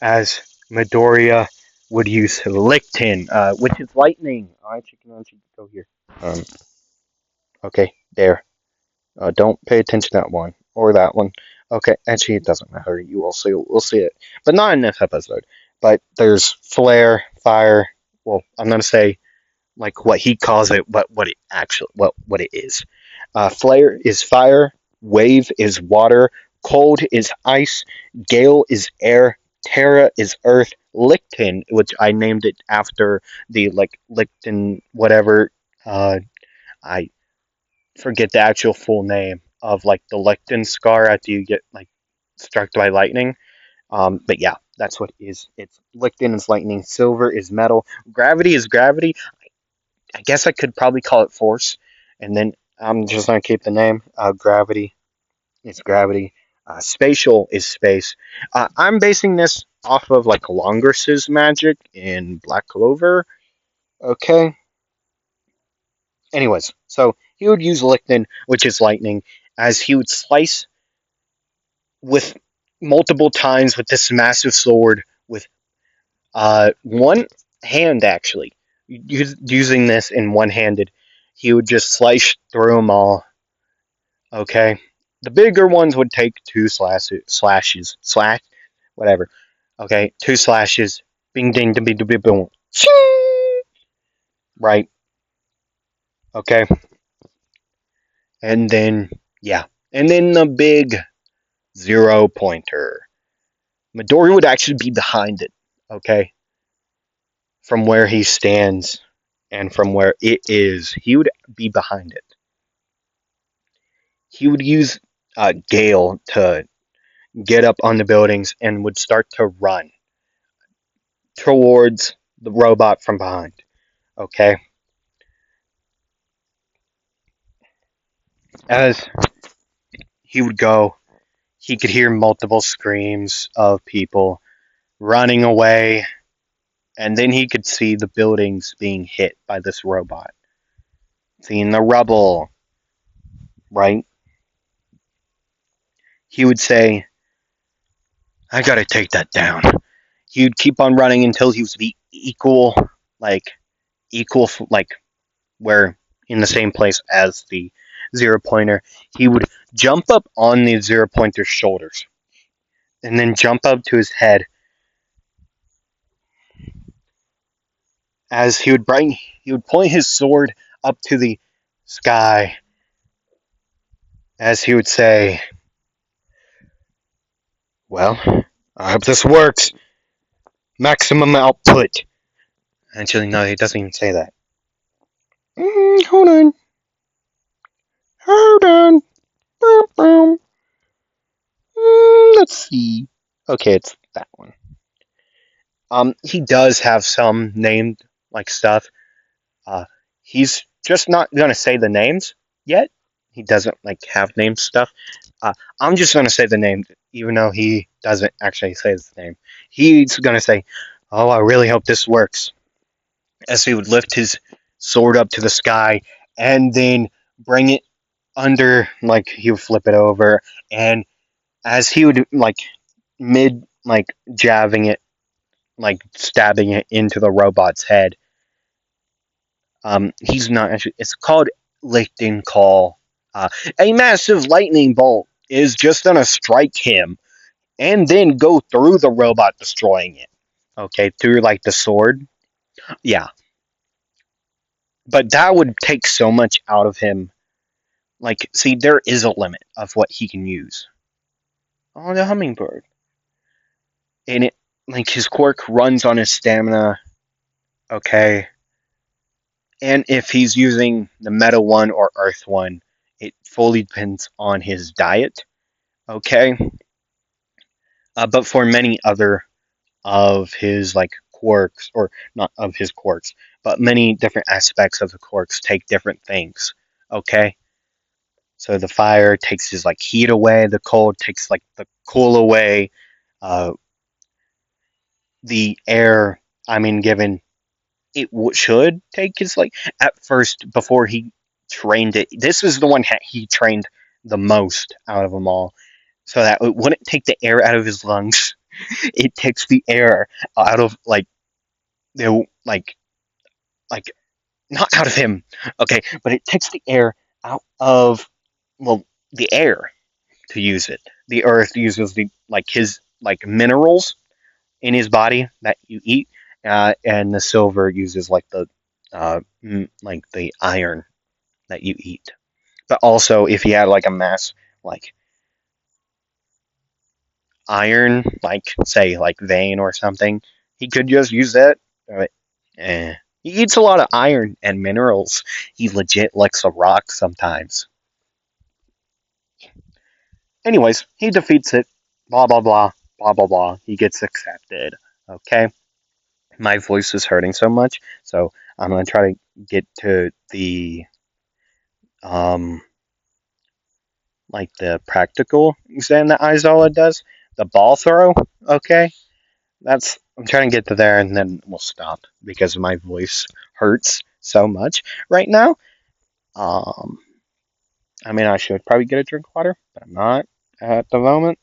[SPEAKER 1] as Midoriya would use Lictin, which is lightning. Alright, you can actually go here. Um, okay, there. Don't pay attention to that one or that one. Okay, actually, it doesn't matter. You will see. We'll see it, but not in this episode. But there's flare, fire. Well, I'm gonna say like what he calls it, but what it actually what it is. Flare is fire. Wave is water. Cold is ice. Gale is air. Terra is earth. Lictin, which I named it after the like Lictin whatever. I forget the actual full name of like the lictin scar after you get like struck by lightning. But yeah, that's what it is. It's lictin is lightning. Silver is metal. Gravity is gravity. I guess I could probably call it force, and then I'm just gonna keep the name. Gravity is gravity. Spatial is space. I'm basing this off of like Longros's magic in Black Clover. Okay. Anyways, so he would use lictin, which is lightning, as he would slice with multiple times with this massive sword with one hand actually using this in one-handed. He would just slice through them all. Okay, the bigger ones would take two slash whatever. Okay, two slashes, bing ding ding ding ding boom, right? Okay, and then yeah, and then the big 0 pointer. Midori would actually be behind it. Okay, from where he stands and from where it is, he would be behind it. He would use Gale to get up on the buildings and would start to run towards the robot from behind. Okay? As he would go, he could hear multiple screams of people running away, and then he could see the buildings being hit by this robot. Seeing the rubble, right? He would say, I gotta take that down. He'd keep on running until he was equal, like like where in the same place as the 0 pointer. He would jump up on the 0 pointer's shoulders and then jump up to his head as he would point his sword up to the sky as he would say, "Well, I hope this works. Maximum output." Actually, no, he doesn't even say that. Hold on. Hold on. Boom, boom. Let's see. Okay, it's that one. He does have some named like stuff. Uh, he's just not gonna say the names yet. He doesn't like have named stuff. I'm just gonna say the name, even though he doesn't actually say his name. He's gonna say, "Oh, I really hope this works." As he would lift his sword up to the sky and then bring it under, like he would flip it over, and as he would like mid like jabbing it, like stabbing it into the robot's head. He's not actually. It's called Lichten Call. A massive lightning bolt is just gonna strike him and then go through the robot, destroying it. Okay, through like the sword. Yeah, but that would take so much out of him. Like, see, there is a limit of what he can use. Oh, the hummingbird. And it, like, his quirk runs on his stamina. Okay, and if he's using the Meta one or Earth one, it fully depends on his diet. Okay, but for many other of his like quirks, or not of his quirks, but many different aspects of the quirks take different things. Okay, so the fire takes his like heat away, the cold takes like the cool away, uh, the air. I mean, given it should take his like at first before he trained it. This is the one he trained the most out of them all, so that it wouldn't take the air out of his lungs. It takes the air out of like the like not out of him, okay, but it takes the air out of well the air to use it. The earth uses the like his like minerals in his body that you eat, and the silver uses like like the iron that you eat. But also, if he had like a mass like iron, like say like vein or something, he could just use that. But, he eats a lot of iron and minerals. He legit licks a rock sometimes. Anyways, he defeats it. Blah blah blah blah blah blah. He gets accepted. Okay, my voice is hurting so much, so I'm gonna try to get to the um like the practical exam that Isola does, the ball throw. Okay, that's I'm trying to get to there, and then we'll stop because my voice hurts so much right now. Um, I mean, I should probably get a drink of water, but I'm not at the moment.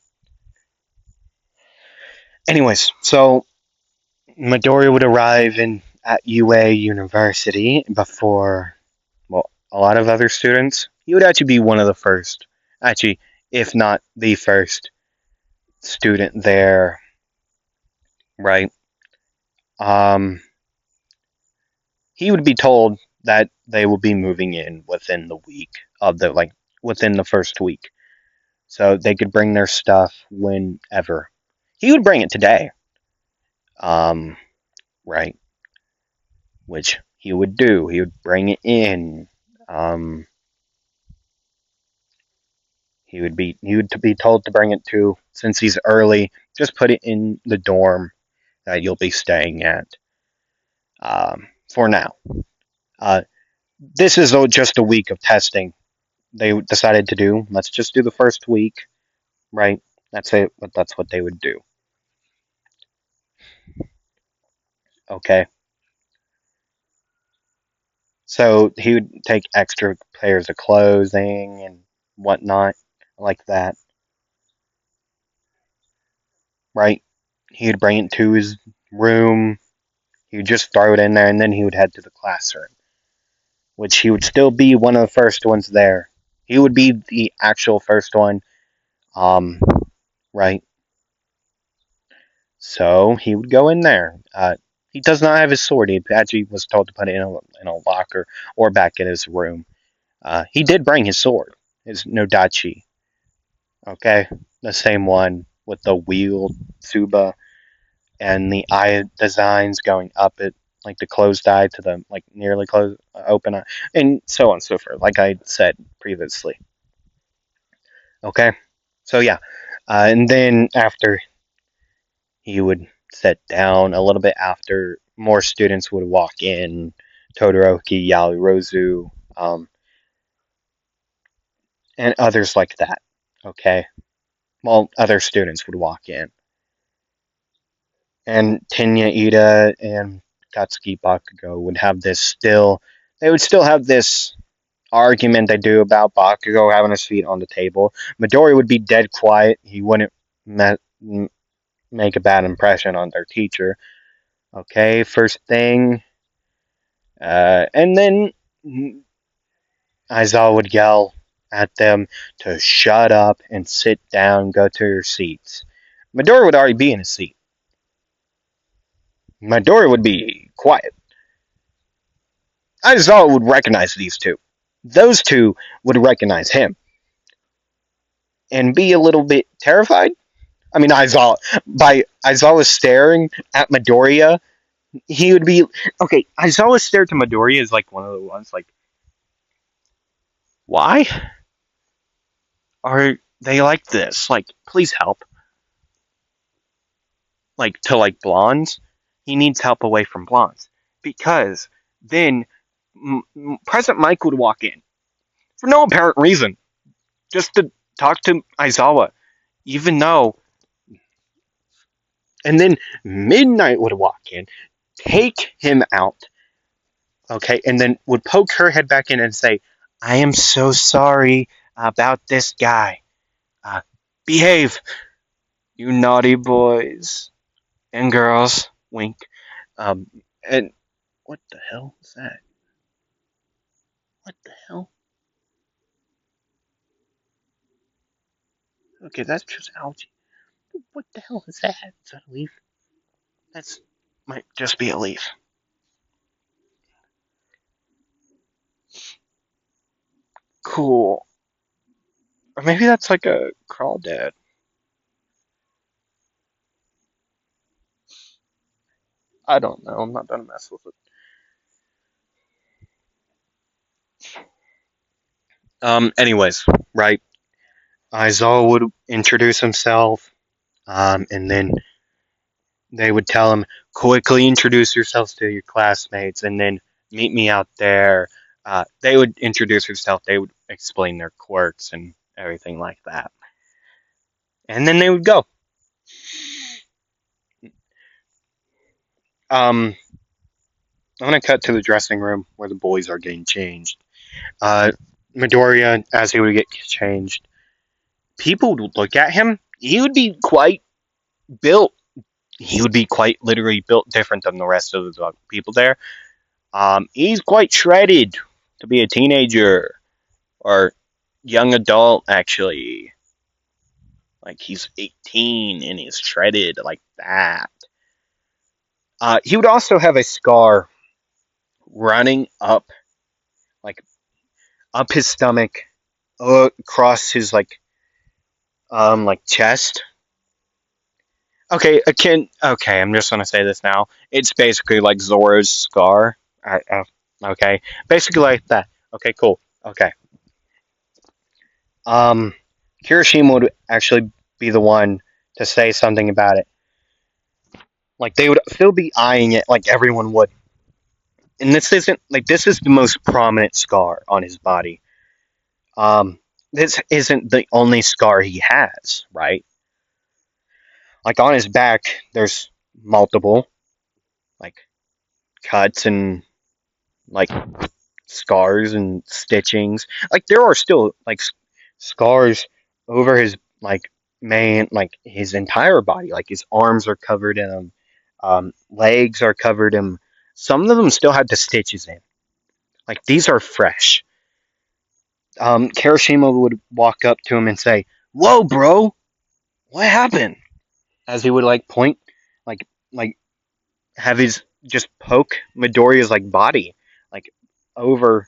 [SPEAKER 1] Anyways, so Midori would arrive in at UA University before, well, a lot of other students. He would actually be one of the first, actually, if not the first student there, right? Um, he would be told that they will be moving in within the week of the like within the first week, so they could bring their stuff whenever. He would bring it today, um, right? Which he would do. He would bring it in. Um, he would be told to bring it to, since he's early. Just put it in the dorm that you'll be staying at. For now, uh, this is just a week of testing. They decided to do. Let's just do the first week, right? That's it. But that's what they would do. Okay. So he would take extra pairs of clothing and whatnot like that, right? He would bring it to his room. He would just throw it in there, and then he would head to the classroom, which he would still be one of the first ones there. He would be the actual first one, um, right? So he would go in there. He does not have his sword. He actually was told to put it in a locker or back in his room. He did bring his sword, his Nodachi. Okay, the same one with the wheeled Tsuba and the eye designs going up it, like the closed eye to the like nearly closed open eye, and so on and so forth. Like I said previously. Okay, so yeah, and then after he would sit down a little bit after more students would walk in, Todoroki, Yaoyorozu, and others like that. Okay, well, other students would walk in, and Tenya Ida and Katsuki Bakugo would have this still. They would still have this argument they do about Bakugo having his feet on the table. Midori would be dead quiet. He wouldn't make a bad impression on their teacher. Okay, first thing. And then Aizawa would yell at them to shut up and sit down, go to your seats. Midori would already be in his seat. Midori would be quiet. Aizawa would recognize these two. Those two would recognize him and be a little bit terrified. I mean, Aizawa staring at Midoriya, he would be okay. Aizawa stare to Midoriya is like one of the ones like, why are they like this? Like, please help. Like to like blondes, he needs help away from blondes because then President Mike would walk in for no apparent reason, just to talk to Aizawa, even though. And then Midnight would walk in, take him out, okay, and then would poke her head back in and say, "I am so sorry about this guy. Uh, behave, you naughty boys and girls." Wink. And what the hell is that? What the hell? Okay, that's just algae. What the hell is that? Is that a leaf? That's might just be a leaf. Cool. Or maybe that's like a crawdad. I don't know. I'm not gonna mess with it. Anyways, right. Aizawa would introduce himself, and then they would tell him, quickly introduce yourselves to your classmates, and then meet me out there. They would introduce themselves. They would explain their quirks and everything like that, and then they would go. Um, I'm gonna cut to the dressing room where the boys are getting changed. Uh, Midoriya, as he would get changed, people would look at him. He would be quite built. He would be quite literally built different than the rest of the people there. He's quite shredded to be a teenager or young adult, actually. Like he's 18 and he's shredded like that. He would also have a scar running up, like up his stomach, across his like chest. Okay, akin. Okay, I'm just gonna say this now. It's basically like Zoro's scar. Okay, basically like that. Okay, cool. Okay. Um, Kirishima would actually be the one to say something about it. Like they would still be eyeing it, like everyone would. And this is the most prominent scar on his body. This isn't the only scar he has, right? Like on his back, there's multiple like cuts and like scars and stitchings. Like there are still like scars over his like man, like his entire body, like his arms are covered in them, legs are covered in them. Some of them still have the stitches in. Like these are fresh. Kirishima would walk up to him and say, "Whoa, bro, what happened?" As he would like point, like have his just poke Midoriya's like body, like over,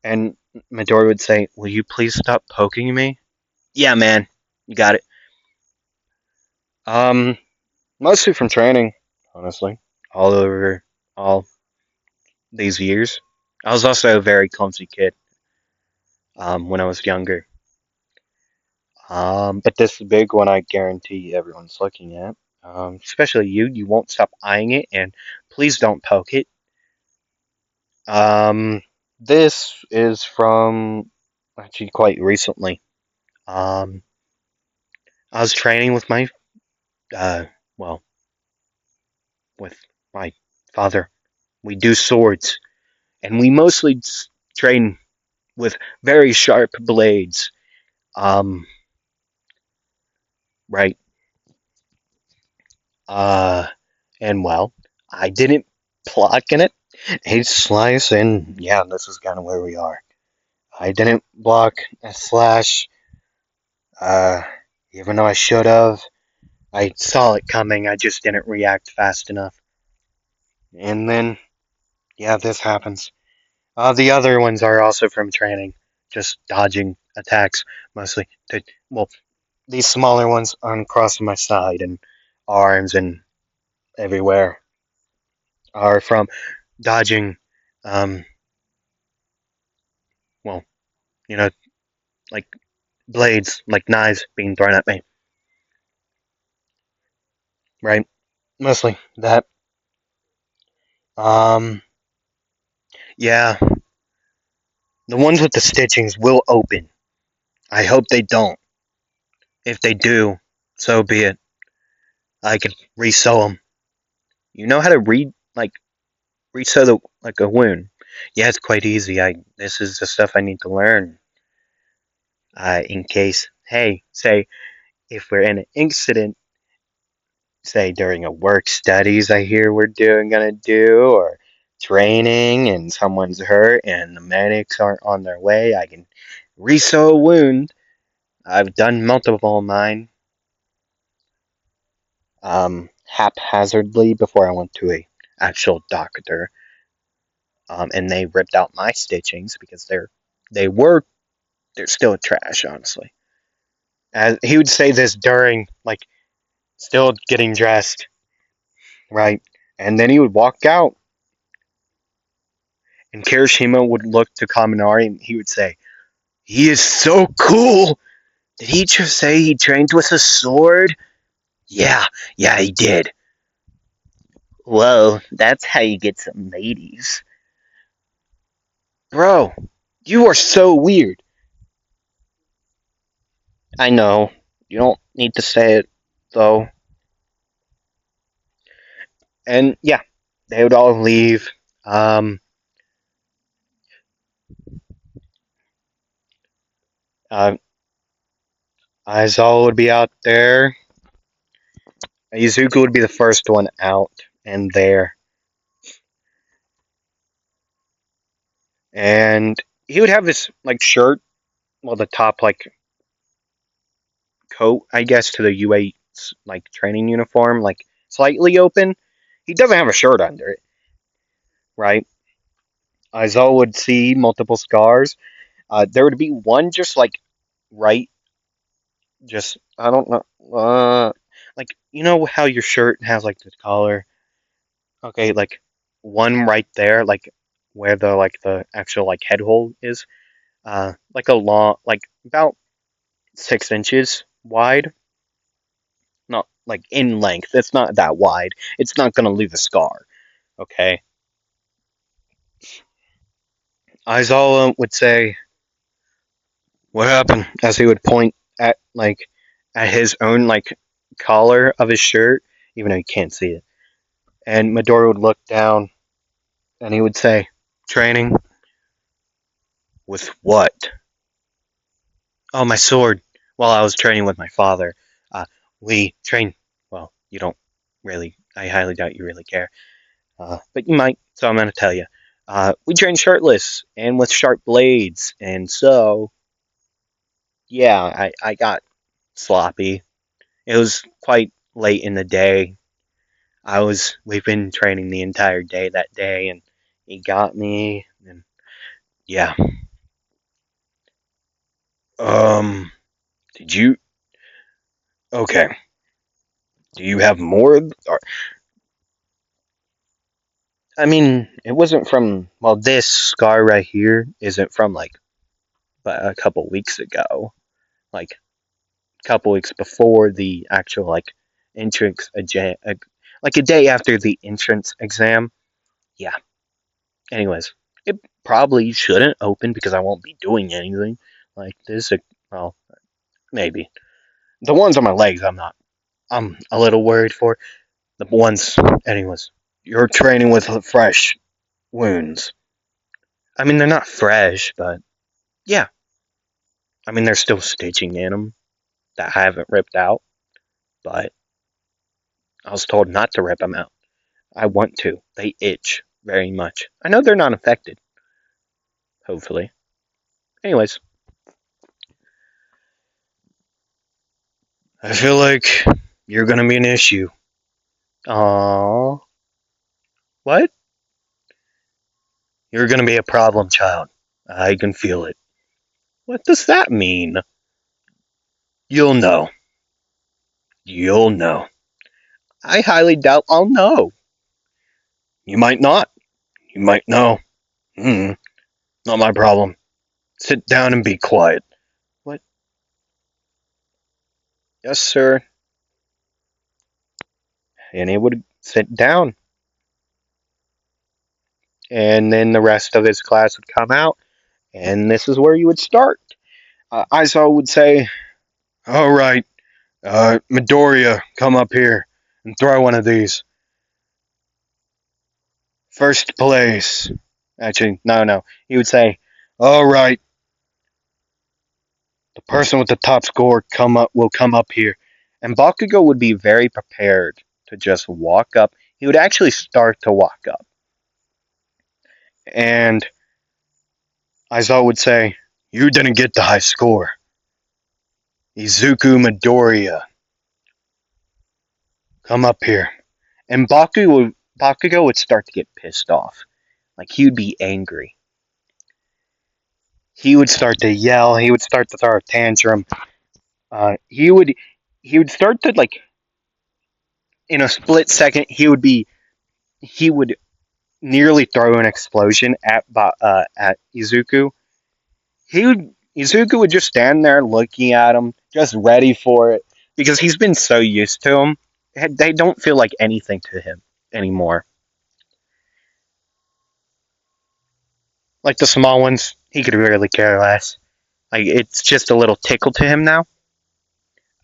[SPEAKER 1] and Midori would say, "Will you please stop poking me?" Yeah, man, you got it. Um, Mostly from training, honestly, all over all these years. I was also a very clumsy kid when I was younger. But this big one, I guarantee everyone's looking at. Especially you. You won't stop eyeing it, and please don't poke it. Um, this is from actually quite recently. Um, I was training with my, uh, well, with my father. We do swords, and we mostly train with very sharp blades. Um, right. Uh, and well, I didn't pluck in it. A slice, and yeah, this is kind of where we are. I didn't block a slash, uh, even though I should have. I saw it coming, I just didn't react fast enough. And then, yeah, this happens. The other ones are also from training, just dodging attacks mostly. Well, these smaller ones on across my side and arms and everywhere are from dodging, um, well, you know, like blades, like knives being thrown at me, right? Mostly that. Um, yeah, the ones with the stitchings will open. I hope they don't. If they do, so be it. I can resew them. You know how to resew the like a wound? Yeah, it's quite easy. I This is the stuff I need to learn. In case, hey, say if we're in an incident, say during a work studies, I hear we're gonna do, or training, and someone's hurt, and the medics aren't on their way, I can resew a wound. I've done multiple of mine, haphazardly before I went to a actual doctor, and they ripped out my stitchings because they were they're still trash, honestly. As he would say this during like still getting dressed, right? And then he would walk out, and Kirishima would look to Kaminari, and he would say, "He is so cool. Did he just say he trained with a sword?" Yeah, yeah, he did. Whoa, that's how you get some ladies. Bro, you are so weird. I know. You don't need to say it, though. And yeah, they would all leave. Um, uh, Aizawa would be out there. Izuku would be the first one out and there. And he would have this like shirt, well, the top like coat, I guess, to the UA like training uniform, like slightly open. He doesn't have a shirt under it, right? Aizawa would see multiple scars. There would be one just like right, just I don't know, like you know how your shirt has like the collar. Okay, like one right there, like where the actual like head hole is. Like a long, like about 6 inches wide. Not like in length. It's not that wide. It's not gonna leave a scar. Okay. Aizawa would say, "What happened?" As he would point at his own like collar of his shirt, even though you can't see it. And Midori would look down, and he would say, "Training with what?" "Oh, my sword." While I was training with my father. Uh, we train. Well, you don't really. I highly doubt you really care. But you might. So I'm gonna tell you. We train shirtless and with sharp blades, and so yeah, I got sloppy. It was quite late in the day. We've been training the entire day that day, and he got me, and yeah. Um, did you? Okay. Do you have more? I mean, it wasn't from. Well, this scar right here isn't from like, but a couple weeks ago, like a couple weeks before the actual like entrance exam, like a day after the entrance exam. Yeah. Anyways, it probably shouldn't open because I won't be doing anything like this. Well, maybe the ones on my legs, I'm not. I'm a little worried for the ones. Anyways, you're training with fresh wounds. I mean, they're not fresh, but yeah. I mean, there's still stitching in them that I haven't ripped out, but I was told not to rip them out. I want to. They itch very much. I know they're not infected, hopefully. Anyways, I feel like you're gonna be an issue. Aww. What? You're gonna be a problem child. I can feel it. What does that mean? You'll know. You'll know. I highly doubt I'll know. You might not. You might know. Hmm. Not my problem. Sit down and be quiet. What? Yes, sir. And he would sit down. And then the rest of his class would come out. And this is where you would start. Iso would say, all right, Midoriya, come up here and throw one of these. First place. Actually, no. He would say, all right, the person with the top score will come up here. And Bakugo would be very prepared to just walk up. He would actually start to walk up. And Aizawa would say, you didn't get the high score. Izuku Midoriya, come up here. And Bakugo would start to get pissed off. Like, he would be angry. He would start to yell. He would start to throw a tantrum. He would start to, like, in a split second, he would nearly throw an explosion at Izuku. Izuku would just stand there looking at him, just ready for it, because he's been so used to him. They don't feel like anything to him anymore. Like the small ones, he could really care less. Like, it's just a little tickle to him now.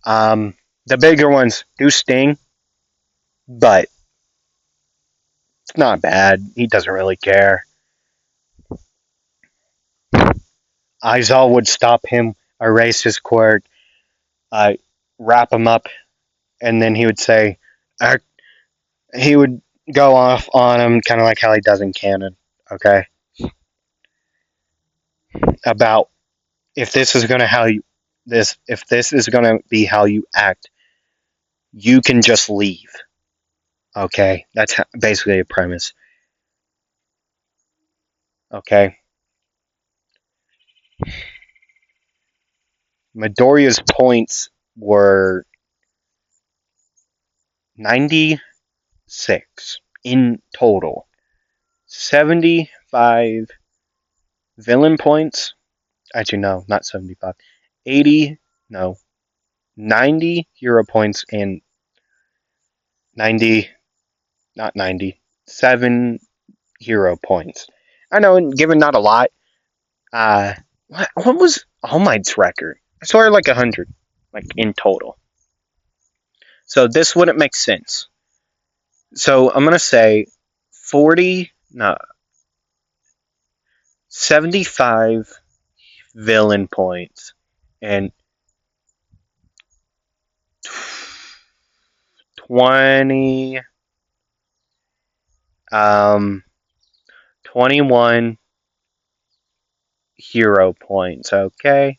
[SPEAKER 1] The bigger ones do sting, but it's not bad. He doesn't really care. Izal would stop him, erase his quirk, uh, wrap him up, and then he would say, he would go off on him, kind of like how he does in canon. Okay, about if this is gonna how you this if this is gonna be how you act, you can just leave. Okay, that's basically a premise. Okay, Midoriya's points were 96 in total. 75 villain points. Actually, no, not 75. 80, no, 90 hero points and 90, not 90, 7 hero points. I know, given not a lot. What was All Might's record? I swear like 100, like in total. So this wouldn't make sense. So I'm gonna say 40, no, 75 villain points and 20, um, 21 hero points, okay?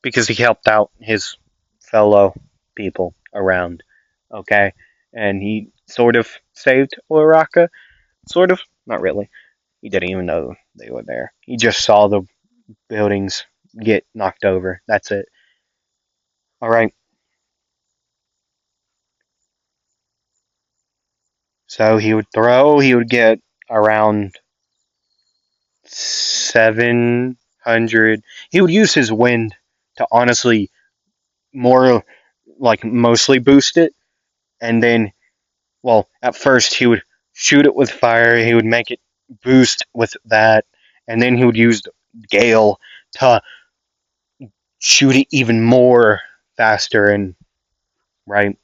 [SPEAKER 1] Because he helped out his fellow people around, okay? And he sort of saved Uraraka, sort of, not really. He didn't even know they were there. He just saw the buildings get knocked over. That's it. All right. So he would get around 700. He would use his wind to honestly more like mostly boost it. And then, well, at first he would shoot it with fire. He would make it boost with that. And then he would use Gale to shoot it even more faster and right.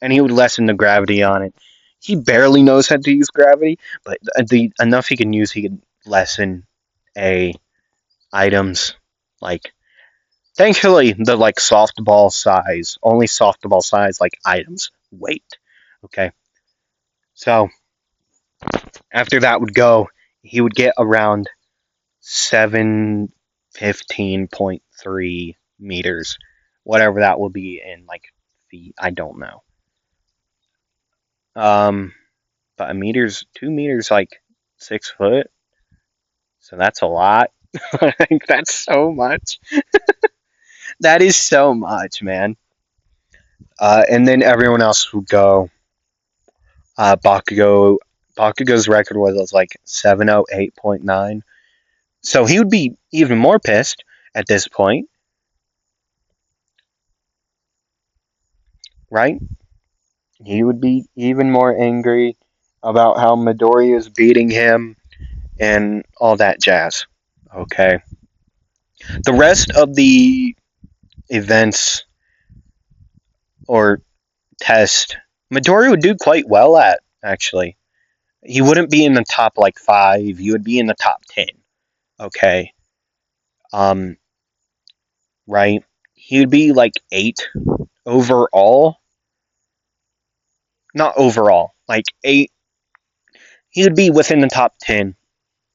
[SPEAKER 1] And he would lessen the gravity on it. He barely knows how to use gravity, but the enough he can use, he can lessen a items like. Thankfully, the like softball size, only softball size like items weight. Okay, so after that would go, he would get around 715.3 meters, whatever that will be in like feet. I don't know. Um, but a meter's 2 meters like 6 foot, so that's a lot. I think that's so much. That is so much, man. And then everyone else would go. Bakugo's record was like 708.9. So he would be even more pissed at this point, right? He would be even more angry about how Midori is beating him and all that jazz. Okay. The rest of the events or test, Midori would do quite well at, actually. He wouldn't be in the top like 5, he would be in the top 10. Okay. Um, right? He would be like 8 overall. Not overall, like 8. He would be within the top 10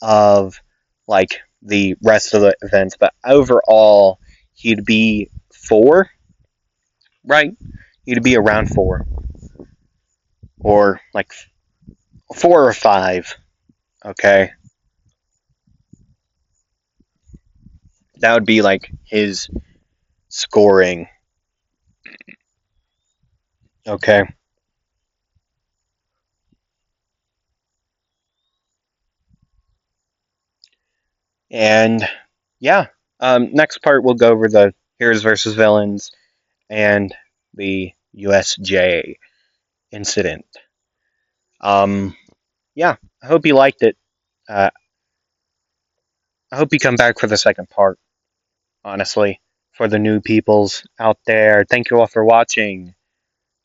[SPEAKER 1] of like the rest of the events, but overall, he'd be 4, right? He'd be around 4, or like 4 or 5. Okay, that would be like his scoring. Okay, and yeah, next part we'll go over the heroes versus villains and the USJ incident. Um, yeah, I hope you liked it. Uh, I hope you come back for the second part, honestly, for the new peoples out there. Thank you all for watching.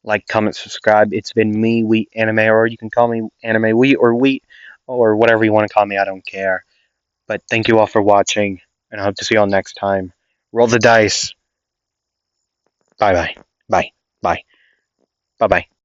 [SPEAKER 1] Like, comment, subscribe. It's been me, Wheat Anime, or you can call me Anime Wheat or Wheat, or whatever you want to call me. I don't care. But thank you all for watching, and I hope to see you all next time. Roll the dice. Bye bye. Bye. Bye. Bye bye.